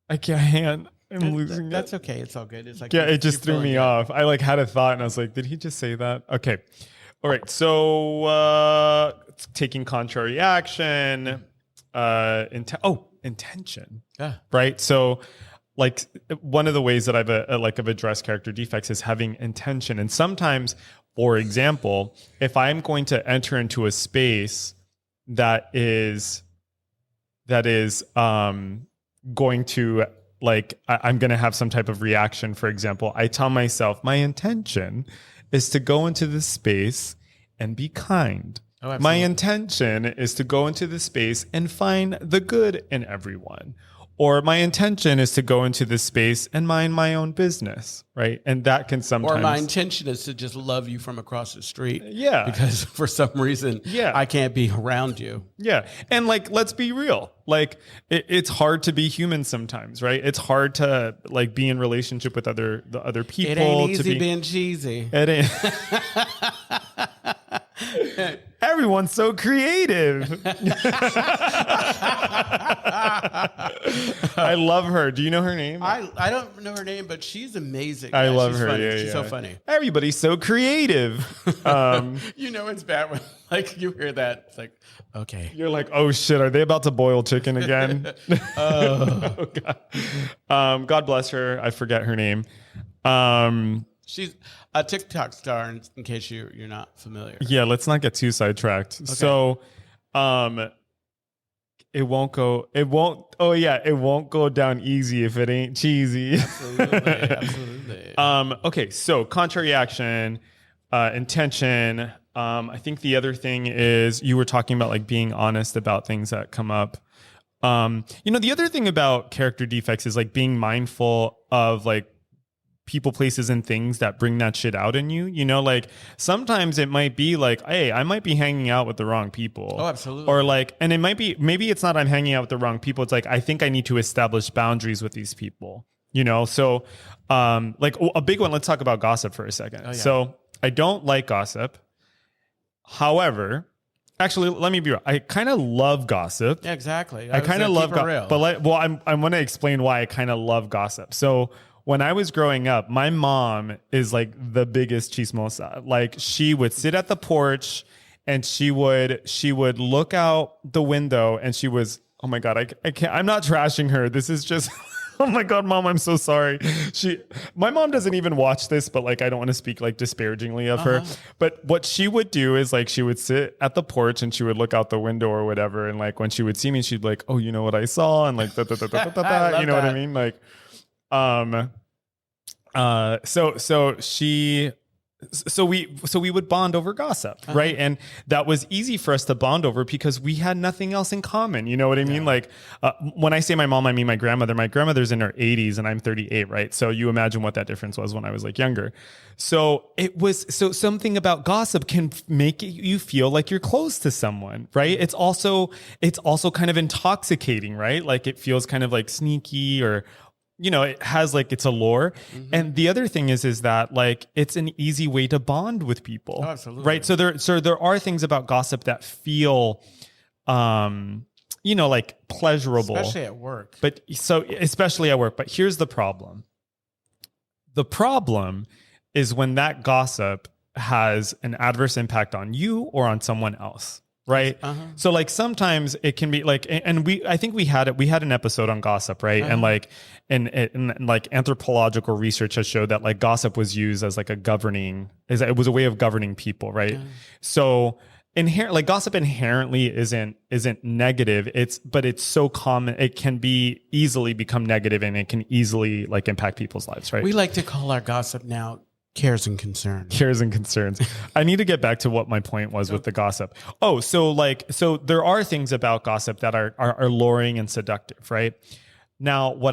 I can't. I'm losing That's okay. It's all good. It's like, it just threw me off. I like had a thought and I was like, did he just say that? Okay. All right. So, taking contrary action, intention. Yeah. Right. So, like one of the ways that I've addressed character defects is having intention. And sometimes, for example, if I'm going to enter into a space that is going to like I'm going to have some type of reaction. For example, I tell myself my intention is to go into this space and be kind. Oh, my intention is to go into the space and find the good in everyone. Or my intention is to go into this space and mind my own business, right? And that can sometimes... Or my intention is to just love you from across the street. Yeah. Because for some reason, I can't be around you. Yeah. And like, let's be real. Like, it's hard to be human sometimes, right? It's hard to like be in relationship with other people. It ain't easy being cheesy. It ain't. Everyone's so creative. I love her. Do you know her name? I don't know her name, but she's amazing. I love her. Funny. Yeah, she's so funny. Everybody's so cretive. You know it's bad when like you hear that. It's like, okay. You're like, oh shit, are they about to boil chicken again? Oh God. God bless her. I forget her name. She's a TikTok star, in case you're not familiar. Yeah, let's not get too sidetracked. Okay. So, it won't go down easy if it ain't cheesy. Absolutely. Okay, so contrary action, intention. I think the other thing is you were talking about like being honest about things that come up. The other thing about character defects is like being mindful of like people, places, and things that bring that shit out in you. Like sometimes it might be like, hey, I might be hanging out with the wrong people. Oh, absolutely. Or like, and it might be, maybe it's not I'm hanging out with the wrong people. It's like, I think I need to establish boundaries with these people, So like a big one, let's talk about gossip for a second. Oh, yeah. So I don't like gossip. However, actually, let me be real. I kind of love gossip. Yeah, exactly. I kind of love gossip. But I'm going to explain why I kind of love gossip. So when I was growing up, my mom is like the biggest chismosa. Like she would sit at the porch and she would look out the window and she was, oh my God, I can't, I'm not trashing her. This is just, oh my God, Mom, I'm so sorry. My mom doesn't even watch this, but like, I don't want to speak like disparagingly of her. But what she would do is like, she would sit at the porch and she would look out the window or whatever. And like, when she would see me, she'd be like, oh, you know what I saw? And like, you know what I mean? Like, so we would bond over gossip, right? And that was easy for us to bond over because we had nothing else in common. You know what I mean? Like, when I say my mom, I mean my grandmother. My grandmother's in her 80s and I'm 38, right? So you imagine what that difference was when I was like younger. So something about gossip can make you feel like you're close to someone, right? It's also kind of intoxicating, right? Like it feels kind of like sneaky or, it has like its allure. Mm-hmm. And the other thing is that like it's an easy way to bond with people. Oh, absolutely. Right. So there are things about gossip that feel like pleasurable. Especially at work. Especially at work. But here's the problem. The problem is when that gossip has an adverse impact on you or on someone else. Right. So like sometimes it can be like, and I think we had an episode on gossip, right? And like, and like anthropological research has showed that like gossip was used as like it was a way of governing people, right? So gossip inherently isn't negative. But it's so common. It can be easily become negative and it can easily like impact people's lives, right? We like to call our gossip now cares and concerns. I need to get back to what my point was with the gossip. Oh, so there are things about gossip that are alluring and seductive, right? Now, what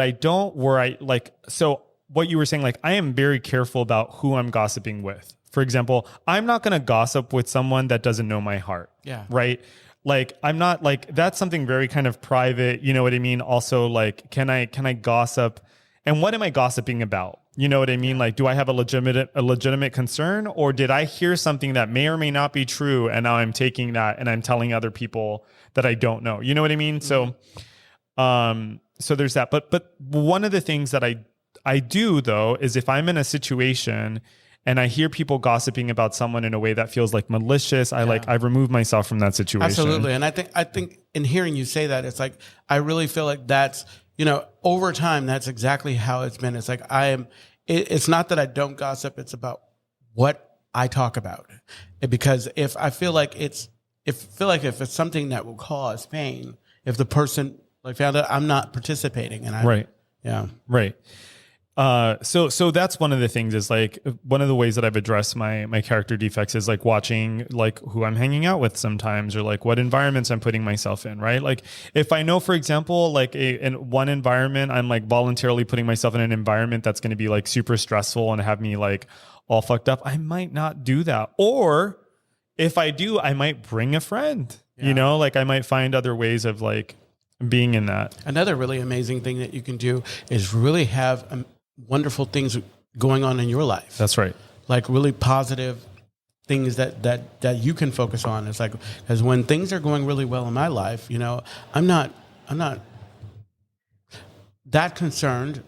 you were saying, like, I am very careful about who I'm gossiping with. For example, I'm not going to gossip with someone that doesn't know my heart. Yeah. Right. Like, I'm not like, that's something very kind of private. You know what I mean? Also, like, can I gossip? And what am I gossiping about? You know what I mean? Like, do I have a legitimate concern, or did I hear something that may or may not be true, and now I'm taking that and I'm telling other people that I don't know? You know what I mean? Mm-hmm. So there's that. But one of the things that I do though is if I'm in a situation and I hear people gossiping about someone in a way that feels like malicious, I remove myself from that situation. Absolutely. And I think in hearing you say that, it's like I really feel like that's, over time, that's exactly how it's been. It's like it's not that I don't gossip. It's about what I talk about. Because if I feel like if it's something that will cause pain, if the person like found out I'm not participating and Yeah. Right. So that's one of the things is like one of the ways that I've addressed my character defects is like watching like who I'm hanging out with sometimes, or like what environments I'm putting myself in, right? Like if I know, for example, like in one environment, I'm like voluntarily putting myself in an environment that's going to be like super stressful and have me like all fucked up, I might not do that. Or if I do, I might bring a friend, you know, like I might find other ways of like being in that. Another really amazing thing that you can do is really have wonderful things going on in your life. That's right. Like really positive things that you can focus on. It's like, because when things are going really well in my life, you know, I'm not that concerned,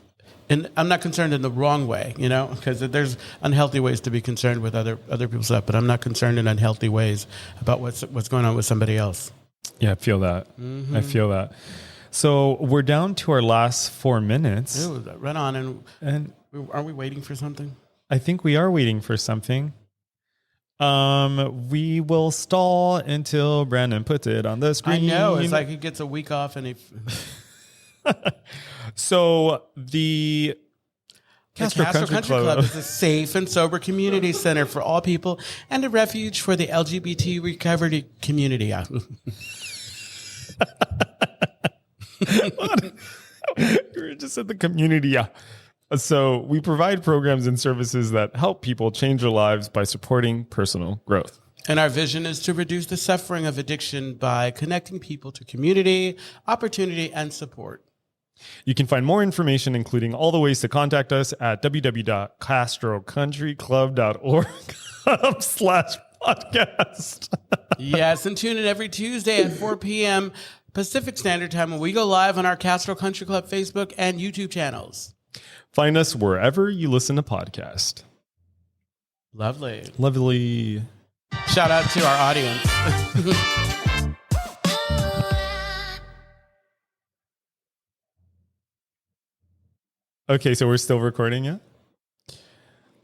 and I'm not concerned in the wrong way, you know, because there's unhealthy ways to be concerned with other people's stuff, but I'm not concerned in unhealthy ways about what's going on with somebody else. Yeah, I feel that. I feel that. So we're down to our last 4 minutes. Ooh, right on. And are we waiting for something? I think we are waiting for something. We will stall until Brandon puts it on the screen. I know. It's like he gets a week off and he... So the Castro Country Club is a safe and sober community center for all people and a refuge for the LGBT recovery community. You just said the community. Yeah. So we provide programs and services that help people change their lives by supporting personal growth. And our vision is to reduce the suffering of addiction by connecting people to community, opportunity, and support. You can find more information, including all the ways to contact us, at www.castrocountryclub.org/podcast. Yes, and tune in every Tuesday at 4 p.m. Pacific Standard Time when we go live on our Castro Country Club Facebook and YouTube channels. Find us wherever you listen to podcasts. Lovely. Lovely. Shout out to our audience. Okay, so we're still recording yet?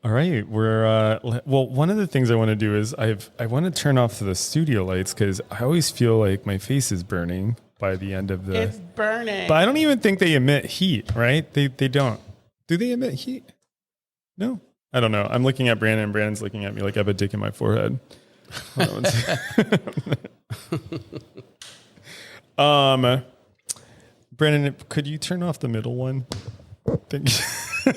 All right, we're well. One of the things I want to do is I want to turn off the studio lights because I always feel like my face is burning by the end of the. It's burning. But I don't even think they emit heat, right? They don't. Do they emit heat? No, I don't know. I'm looking at Brandon, and Brandon's looking at me like I have a dick in my forehead. Hold on one second. Brandon, could you turn off the middle one? Thank you. Do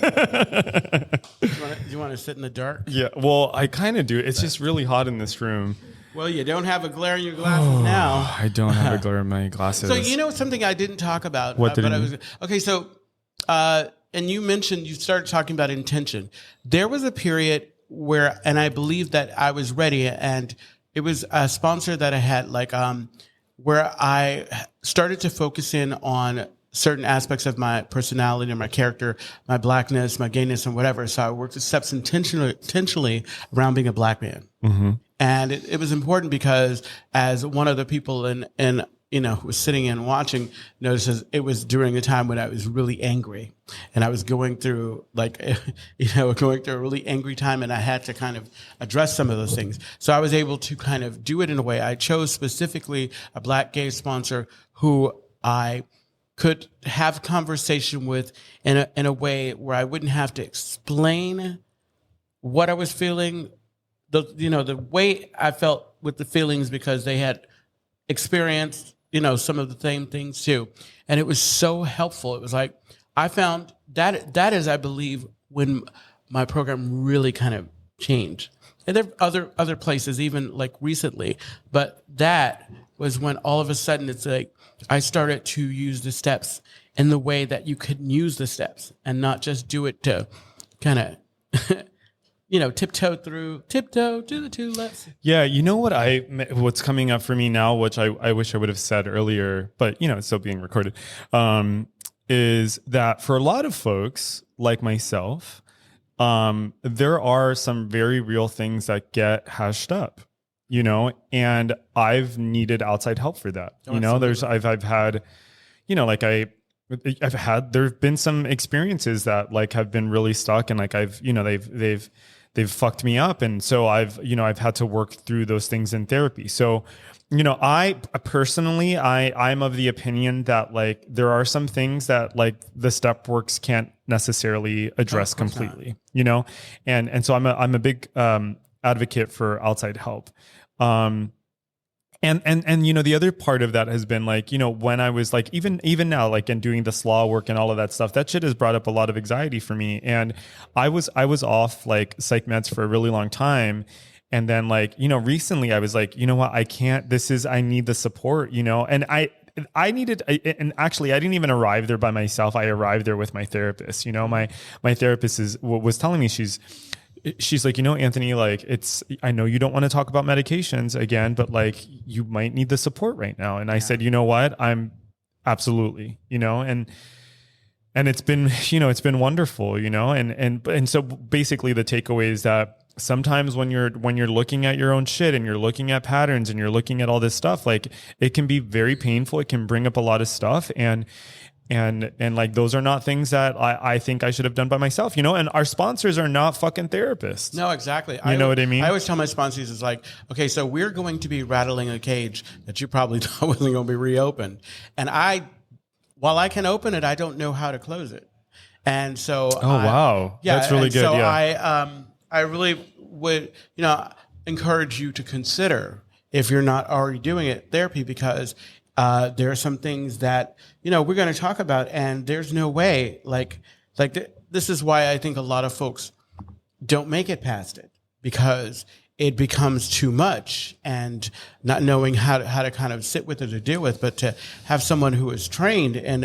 you want to sit in the dark? Yeah, well, I kind of do. It's just really hot in this room. Well, you don't have a glare in your glasses now. I don't have a glare in my glasses. So you know something I didn't talk about. What did okay, so and you mentioned you started talking about intention. There was a period where, and I believe that I was ready, and it was a sponsor that I had, like where I started to focus in on certain aspects of my personality and my character, my blackness, my gayness, and whatever. So I worked the steps intentionally around being a black man. Mm-hmm. And it was important because as one of the people in you know, who was sitting and watching notices, it was during a time when I was really angry and I was going through going through a really angry time, and I had to kind of address some of those things. So I was able to kind of do it in a way. I chose specifically a black gay sponsor who I could have conversation with in a way where I wouldn't have to explain what I was feeling, the way I felt with the feelings, because they had experienced, some of the same things too. And it was so helpful. It was like, I found that is, I believe, when my program really kind of changed. And there are other places, even like recently, but that was when all of a sudden it's like, I started to use the steps in the way that you could use the steps and not just do it to kind of, tiptoe to the two lefts. Yeah. You know what's coming up for me now, which I wish I would have said earlier, but it's still being recorded, is that for a lot of folks like myself, there are some very real things that get hashed up. And I've needed outside help for that. I've had, there've been some experiences that like have been really stuck, and like they've they've fucked me up. And so I've had to work through those things in therapy. So, I personally, I'm of the opinion that like there are some things that like the step works can't necessarily address completely, and so I'm a big advocate for outside help. And the other part of that has been like, when I was like, even now, like in doing the slaw work and all of that stuff, that shit has brought up a lot of anxiety for me. And I was off like psych meds for a really long time. And then like, recently I was like, you know what, I can't, I need the support, and I needed, and actually I didn't even arrive there by myself. I arrived there with my therapist, my therapist was telling me, she's like, Anthony, like I know you don't want to talk about medications again, but like you might need the support right now. And I said, you know what, I'm absolutely, and it's been, it's been wonderful, and so basically the takeaway is that sometimes when you're looking at your own shit and you're looking at patterns and you're looking at all this stuff, like it can be very painful. It can bring up a lot of stuff. And like, those are not things that I think I should have done by myself, and our sponsors are not fucking therapists. No, exactly. You know what I mean? I always tell my sponsors, it's like, okay, so we're going to be rattling a cage that you probably thought wasn't going to be reopened. And while I can open it, I don't know how to close it. And so, wow. That's really good. So yeah. I really would, encourage you to consider, if you're not already doing it, therapy, because there are some things that, we're going to talk about, and there's no way, this is why I think a lot of folks don't make it past it, because it becomes too much, and not knowing how to kind of sit with it or deal with, but to have someone who is trained and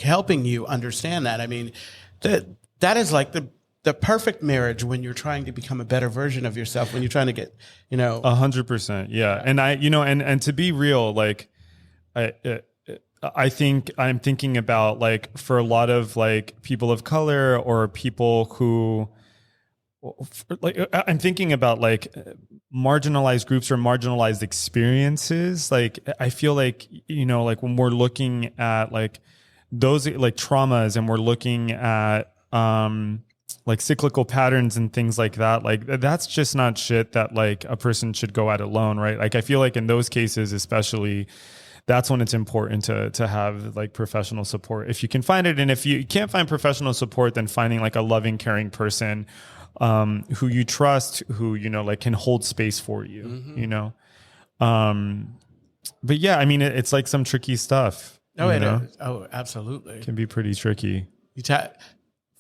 helping you understand that. I mean, that is like the perfect marriage when you're trying to become a better version of yourself, when you're trying to get, 100%. Yeah. And and to be real, like, I think I'm thinking about like, for a lot of like people of color or people who like, I'm thinking about like marginalized groups or marginalized experiences. Like, I feel like, like when we're looking at like those like traumas, and we're looking at, like cyclical patterns and things like that, like that's just not shit that like a person should go at alone, right? Like I feel like in those cases, especially, that's when it's important to have like professional support if you can find it. And if you can't find professional support, then finding like a loving, caring person who you trust, who, like can hold space for you, but yeah, I mean, it's like some tricky stuff. Oh, it is. Oh, absolutely. It can be pretty tricky.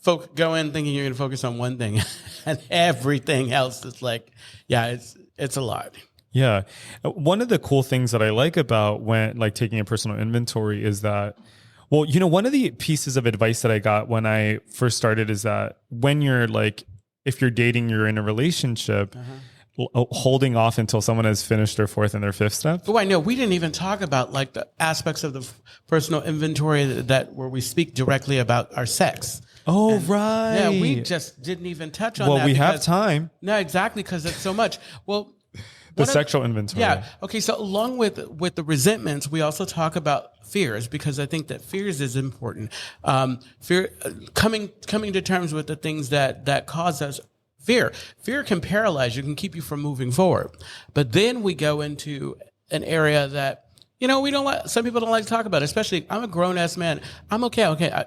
Folk go in thinking you're going to focus on one thing, and everything else is like, yeah, it's a lot. Yeah. One of the cool things that I like about when like taking a personal inventory is that, well, one of the pieces of advice that I got when I first started is that when you're like, if you're dating, you're in a relationship, holding off until someone has finished their fourth and their fifth step. Oh, I know. We didn't even talk about like the aspects of the personal inventory where we speak directly about our sex. Oh, right. Yeah, we just didn't even touch on that. Well, we have time. No, exactly, because it's so much. Well, the sexual inventory. Yeah. Okay. So along with the resentments, we also talk about fears, because I think that fears is important. Fear, coming to terms with the things that cause us fear. Fear can paralyze you, can keep you from moving forward. But then we go into an area that, we don't like, some people don't like to talk about, especially I'm a grown ass man. I'm okay. Okay.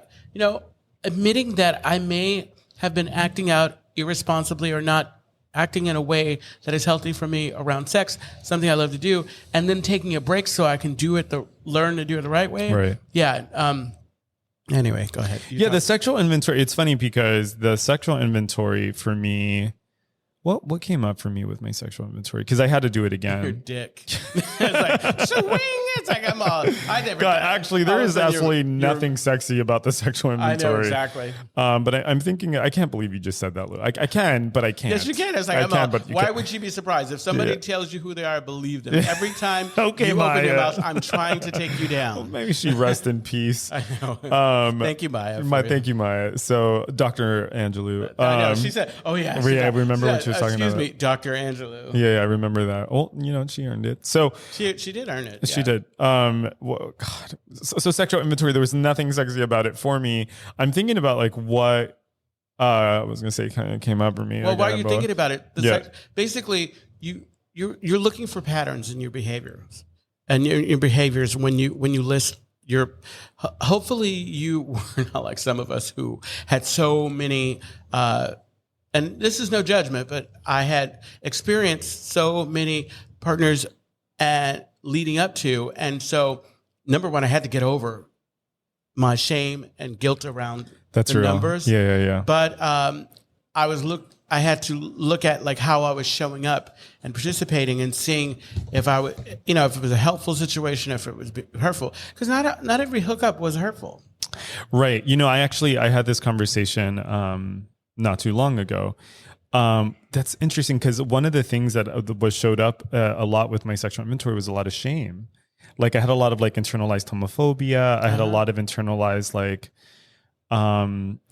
Admitting that I may have been acting out irresponsibly or not acting in a way that is healthy for me around sex, something I love to do, and then taking a break so I can learn to do it the right way. Right. Yeah. Anyway, go ahead. The sexual inventory, it's funny because the sexual inventory for me, what came up for me with my sexual inventory? Because I had to do it again. Your dick. It's like, swing. It's like, I'm all, I never. God, actually, there is absolutely nothing sexy about the sexual inventory. I know, exactly. But I'm thinking, I can't believe you just said that, Lou. I can, but I can't. Yes, you can. It's like, why would you be surprised? If somebody tells you who they are, believe them. Every time you open your mouth, I'm trying to take you down. Well, maybe she rest in peace. I know. Thank you, Maya. Thank you, Maya. So, Dr. Angelou. I know. She said, oh, yeah. I remember what she was talking about. Excuse me, Dr. Angelou. Yeah, I remember that. Well, she earned it. So she did earn it. She did. Well, God. So sexual inventory, there was nothing sexy about it for me. I'm thinking about like what I was gonna say kind of came up for me. Well, while you're thinking about it, basically you're looking for patterns in your behaviors, and your behaviors when you list your. Hopefully, you were not like some of us who had so many. And this is no judgment, but I had experienced so many partners leading up to, and so number one, I had to get over my shame and guilt around the real. numbers. Yeah. But I had to look at like how I was showing up and participating and seeing if I would, if it was a helpful situation, if it was hurtful, because not every hookup was hurtful. Right. I had this conversation not too long ago. That's interesting because one of the things that showed up a lot with my sexual inventory was a lot of shame. Like I had a lot of like internalized homophobia. I had a lot of internalized like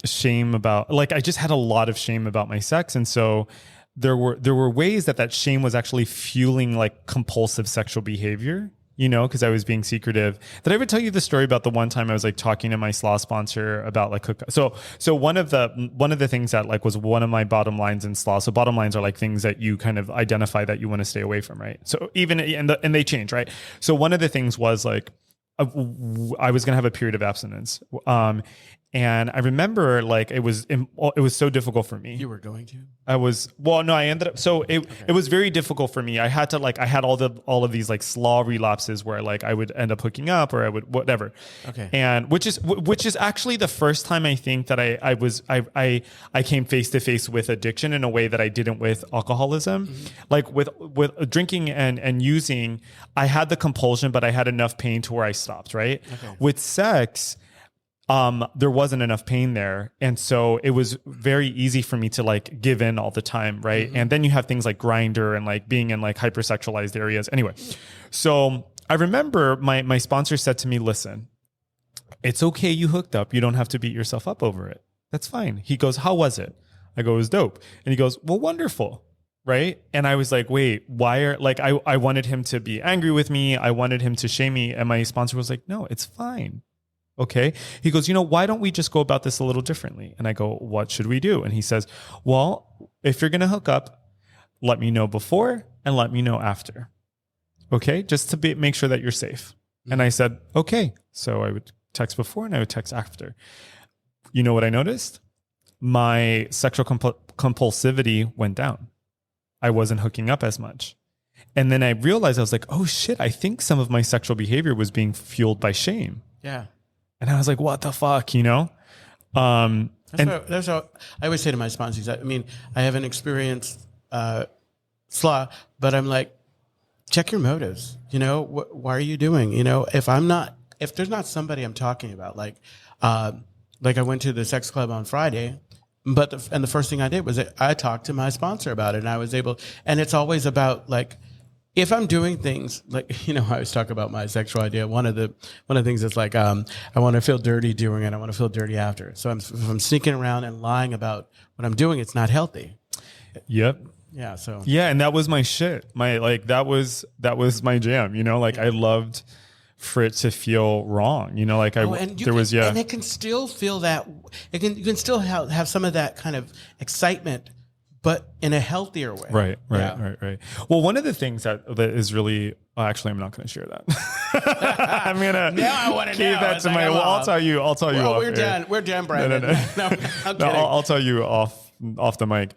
shame about, like I just had a lot of shame about my sex. And so there were ways that shame was actually fueling like compulsive sexual behavior, because I was being secretive. Did I ever tell you the story about the one time I was like talking to my slaw sponsor about like so one of the things that like was one of my bottom lines in slaw. So bottom lines are like things that you kind of identify that you want to stay away from, right? So even and they change, right? So one of the things was like I was going to have a period of abstinence. And I remember like it was so difficult for me. You were going to? I ended up, so it was very difficult for me. I had all of these like slaw relapses where like I would end up hooking up or I would whatever. Okay. And which is actually the first time I think that I came face to face with addiction in a way that I didn't with alcoholism. Mm-hmm. Like with drinking and using, I had the compulsion, but I had enough pain to where I stopped, right? Okay. With sex, there wasn't enough pain there. And so it was very easy for me to like give in all the time. Right. Mm-hmm. And then you have things like Grindr and like being in like hypersexualized areas. Anyway, so I remember my sponsor said to me, listen, it's okay. You hooked up. You don't have to beat yourself up over it. That's fine. He goes, how was it? I go, it was dope. And he goes, well, wonderful. Right. And I was like, wait, why I wanted him to be angry with me. I wanted him to shame me. And my sponsor was like, no, it's fine. Okay. He goes, why don't we just go about this a little differently? And I go, what should we do? And he says, well, if you're going to hook up, let me know before and let me know after. Okay. Just to make sure that you're safe. Mm-hmm. And I said, okay. So I would text before and I would text after. You know what I noticed? My sexual compulsivity went down. I wasn't hooking up as much. And then I realized, I was like, oh shit, I think some of my sexual behavior was being fueled by shame. Yeah. And I was like, what the fuck, That's what I always say to my sponsors. I mean, I haven't experienced SLA, but I'm like, check your motives. Why are you doing? If there's not somebody I'm talking about, like I went to the sex club on Friday, but the first thing I did was I talked to my sponsor about it, and I was able. And it's always about like, if I'm doing things like, I always talk about my sexual idea. One of the things is like, I want to feel dirty during it. I want to feel dirty after. So if I'm sneaking around and lying about what I'm doing, it's not healthy. Yep. Yeah. So. Yeah. And that was my shit. That was my jam, I loved for it to feel wrong, and it can still feel that you can still have some of that kind of excitement, but in a healthier way. Right. Well, one of the things that is really, actually, I'm not going to share that. I'm going to keep that to my, I'll tell you off. We're done. We're done, Brandon. No, I'm kidding. I'll tell you off the mic.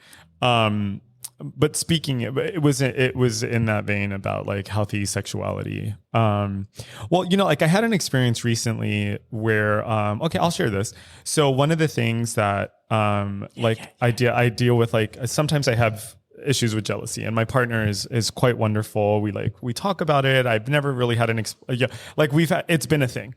But speaking, it was in that vein about like healthy sexuality. I had an experience recently where, I'll share this. So one of the things that, I deal with, like, sometimes I have issues with jealousy, and my partner is quite wonderful. We talk about it. I've never really had it's been a thing.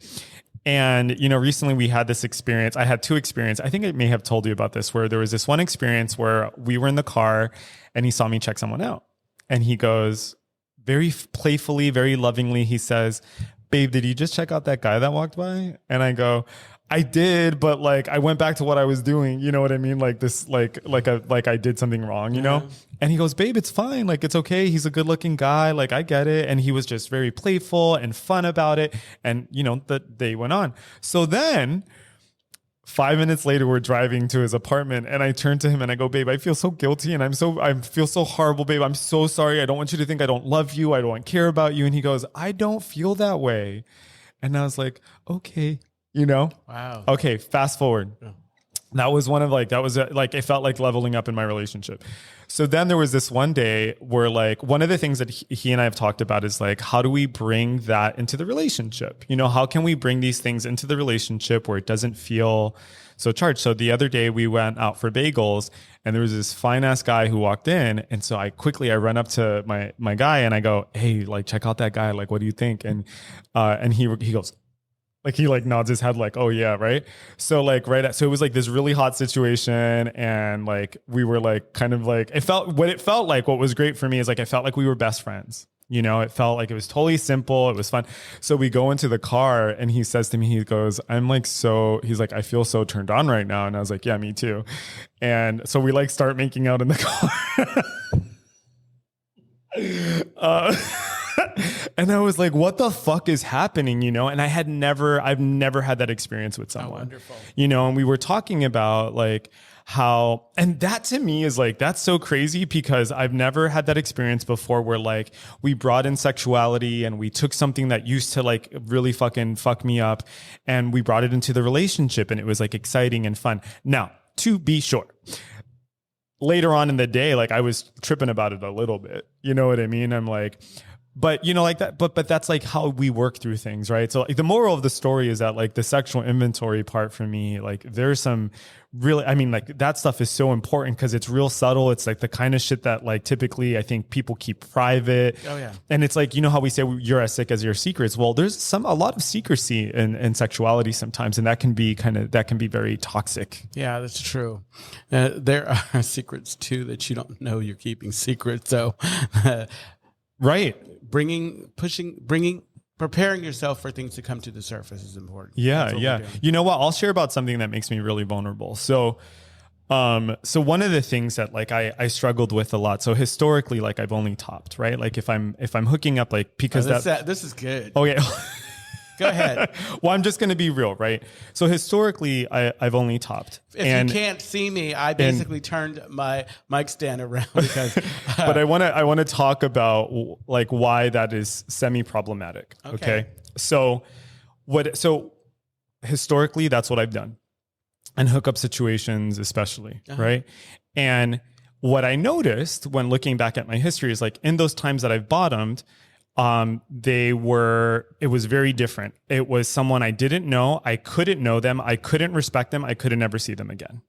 And, recently we had this experience. I had two experiences. I think I may have told you about this, where there was this one experience where we were in the car and he saw me check someone out. And he goes very playfully, very lovingly, he says, babe, did you just check out that guy that walked by? And I go, I did, but like I went back to what I was doing. You know what I mean? Like this, like I did something wrong, you know? And he goes, babe, it's fine. Like, it's okay. He's a good looking guy. Like, I get it. And he was just very playful and fun about it. And the day went on. So then 5 minutes later, we're driving to his apartment, and I turn to him and I go, babe, I feel so guilty, and I feel so horrible, babe. I'm so sorry. I don't want you to think I don't love you. I don't care about you. And he goes, I don't feel that way. And I was like, okay, Wow. Okay. Fast forward. Yeah. That was it felt like leveling up in my relationship. So then there was this one day where like one of the things that he and I have talked about is like, how do we bring that into the relationship? How can we bring these things into the relationship where it doesn't feel so charged? So the other day we went out for bagels, and there was this fine ass guy who walked in. And so I run up to my guy and I go, hey, like, check out that guy. Like, what do you think? And he goes, like, he like nods his head like, oh yeah, right. So like so it was like this really hot situation, and like we were like kind of like what was great for me is like I felt like we were best friends. It felt like it was totally simple. It was fun. So we go into the car, and he says to me, he goes, he's like, I feel so turned on right now. And I was like, yeah, me too. And so we like start making out in the car. And I was like, what the fuck is happening? And I've never had that experience with someone. Oh, wonderful. And we were talking about like how, and that to me is like, that's so crazy because I've never had that experience before where like we brought in sexuality and we took something that used to like really fucking fuck me up and we brought it into the relationship, and it was like exciting and fun. Now, to be sure, later on in the day, like I was tripping about it a little bit. You know what I mean? I'm like, but like that, but that's like how we work through things, right? So like the moral of the story is that like the sexual inventory part for me, like there's some really, I mean, like that stuff is so important because it's real subtle. It's like the kind of shit that like typically I think people keep private. Oh yeah. And it's like, how we say you're as sick as your secrets. Well, there's a lot of secrecy in sexuality sometimes, and that can be very toxic. Yeah, that's true. There are secrets too that you don't know you're keeping secret. So, right. Preparing yourself for things to come to the surface is important. Yeah, yeah. You know what? I'll share about something that makes me really vulnerable. So one of the things that like I struggled with a lot. So historically, like I've only topped, right? Like if I'm hooking up, like because this is good. Oh yeah. Go ahead. Well, I'm just going to be real, right? So historically, I've only topped. If you can't see me, I basically turned my mic stand around because. But I want to talk about like why that is semi-problematic. Okay. So historically, that's what I've done, and hookup situations especially, right? And what I noticed when looking back at my history is like in those times that I've bottomed, it was very different. It was someone I didn't know. I couldn't know them. I couldn't respect them. I could never see them again.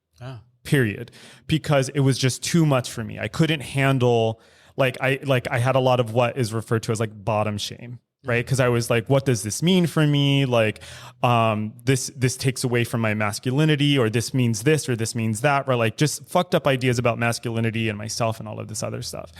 Period. Because it was just too much for me. I couldn't handle, I had a lot of what is referred to as like bottom shame, right? Because I was like, what does this mean for me? Like, this takes away from my masculinity, or this means this, or this means that, or like just fucked up ideas about masculinity and myself and all of this other stuff.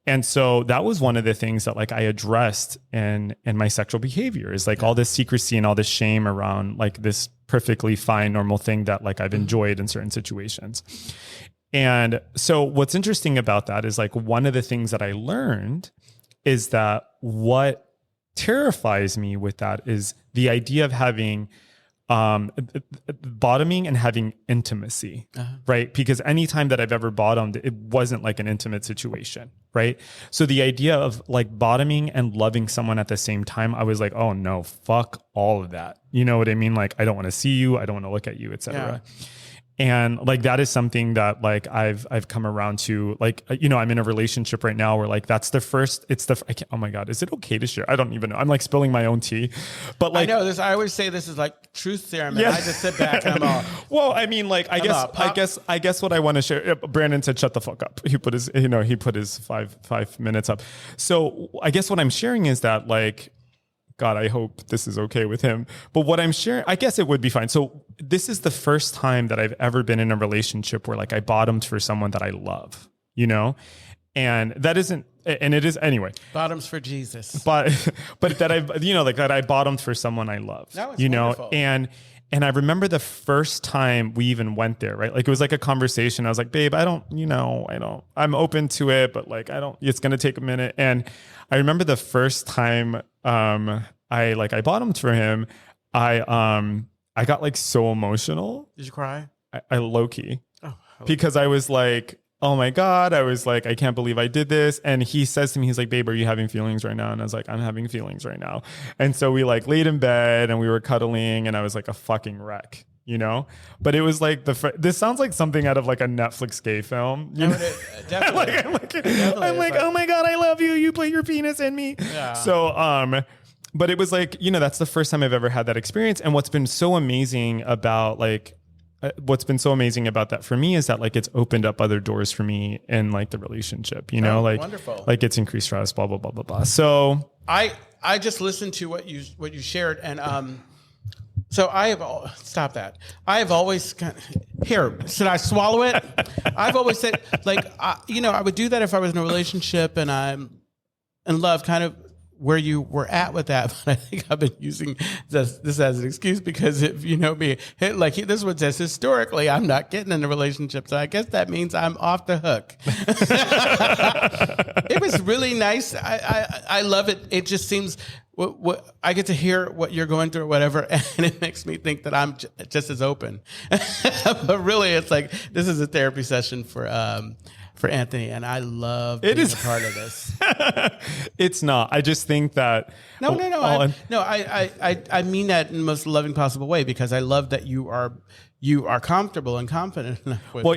And so that was one of the things that like I addressed in my sexual behavior is like all this secrecy and all this shame around like this perfectly fine, normal thing that like I've enjoyed in certain situations. And so what's interesting about that is like one of the things that I learned is that what terrifies me with that is the idea of having bottoming and having intimacy, right? Because anytime that I've ever bottomed, it wasn't like an intimate situation, right? So the idea of like bottoming and loving someone at the same time, I was like, oh no, fuck all of that. You know what I mean? Like, I don't want to see you. I don't want to look at you, etc. Yeah. And like, that is something that like I've come around to, like, I'm in a relationship right now where like, that's the first, oh my God, is it okay to share? I don't even know. I'm like spilling my own tea, but like, I know this, I always say this is like truth serum. And I just sit back and I'm all, well, I mean, like, I guess what I want to share, Brandon said, shut the fuck up. He put his 5 minutes up. So I guess what I'm sharing is that like, God, I hope this is okay with him. But what I'm sharing, I guess it would be fine. So this is the first time that I've ever been in a relationship where like I bottomed for someone that I love, and that isn't, and it is anyway. Bottoms for Jesus. But that I've, like that I bottomed for someone I love, that was wonderful. And I remember the first time we even went there, right? Like it was like a conversation. I was like, babe, I'm open to it, but like, it's going to take a minute. And I remember the first time, I bottomed for him. I I got like so emotional. Did you cry? I low key. Oh, because I was like, oh my God. I was like, I can't believe I did this. And he says to me, he's like, babe, are you having feelings right now? And I was like, I'm having feelings right now. And so we like laid in bed and we were cuddling and I was like a fucking wreck, you know? But it was like this sounds like something out of like a Netflix gay film. You know? Definitely. I'm like, oh my God, I love you. You put your penis in me. Yeah. So, but it was like, you know, that's the first time I've ever had that experience. And what's been so amazing about that for me is that like it's opened up other doors for me in like the relationship, you know, like wonderful. Like it's increased trust, blah, blah, blah, blah, blah. So I just listened to what you shared. And, so stop that. I have always here, should I swallow it? I've always said like, I would do that if I was in a relationship and I'm in love, kind of where you were at with that. But I think I've been using this as an excuse because if you know me, like this one says, historically, I'm not getting in a relationship. So I guess that means I'm off the hook. It was really nice. I love it. It just seems what I get to hear what you're going through or whatever. And it makes me think that I'm just as open. But really, it's like, this is a therapy session for Anthony, and I love being a part of this. It's not. I just think that No. I mean that in the most loving possible way because I love that you are comfortable and confident enough with. Well,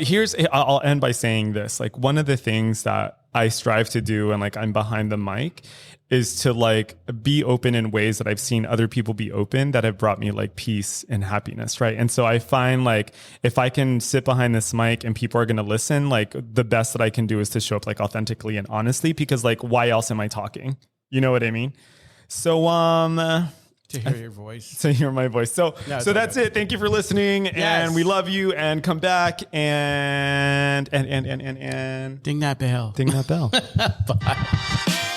I'll end by saying this. Like one of the things that I strive to do, and like I'm behind the mic, is to like be open in ways that I've seen other people be open that have brought me like peace and happiness. Right. And so I find like if I can sit behind this mic and people are going to listen, like the best that I can do is to show up like authentically and honestly, because like, why else am I talking? You know what I mean? So, to hear your voice. To hear my voice. So that's it. Thank you for listening. Yes. And we love you and come back and ding that bell. Ding that bell. Bye.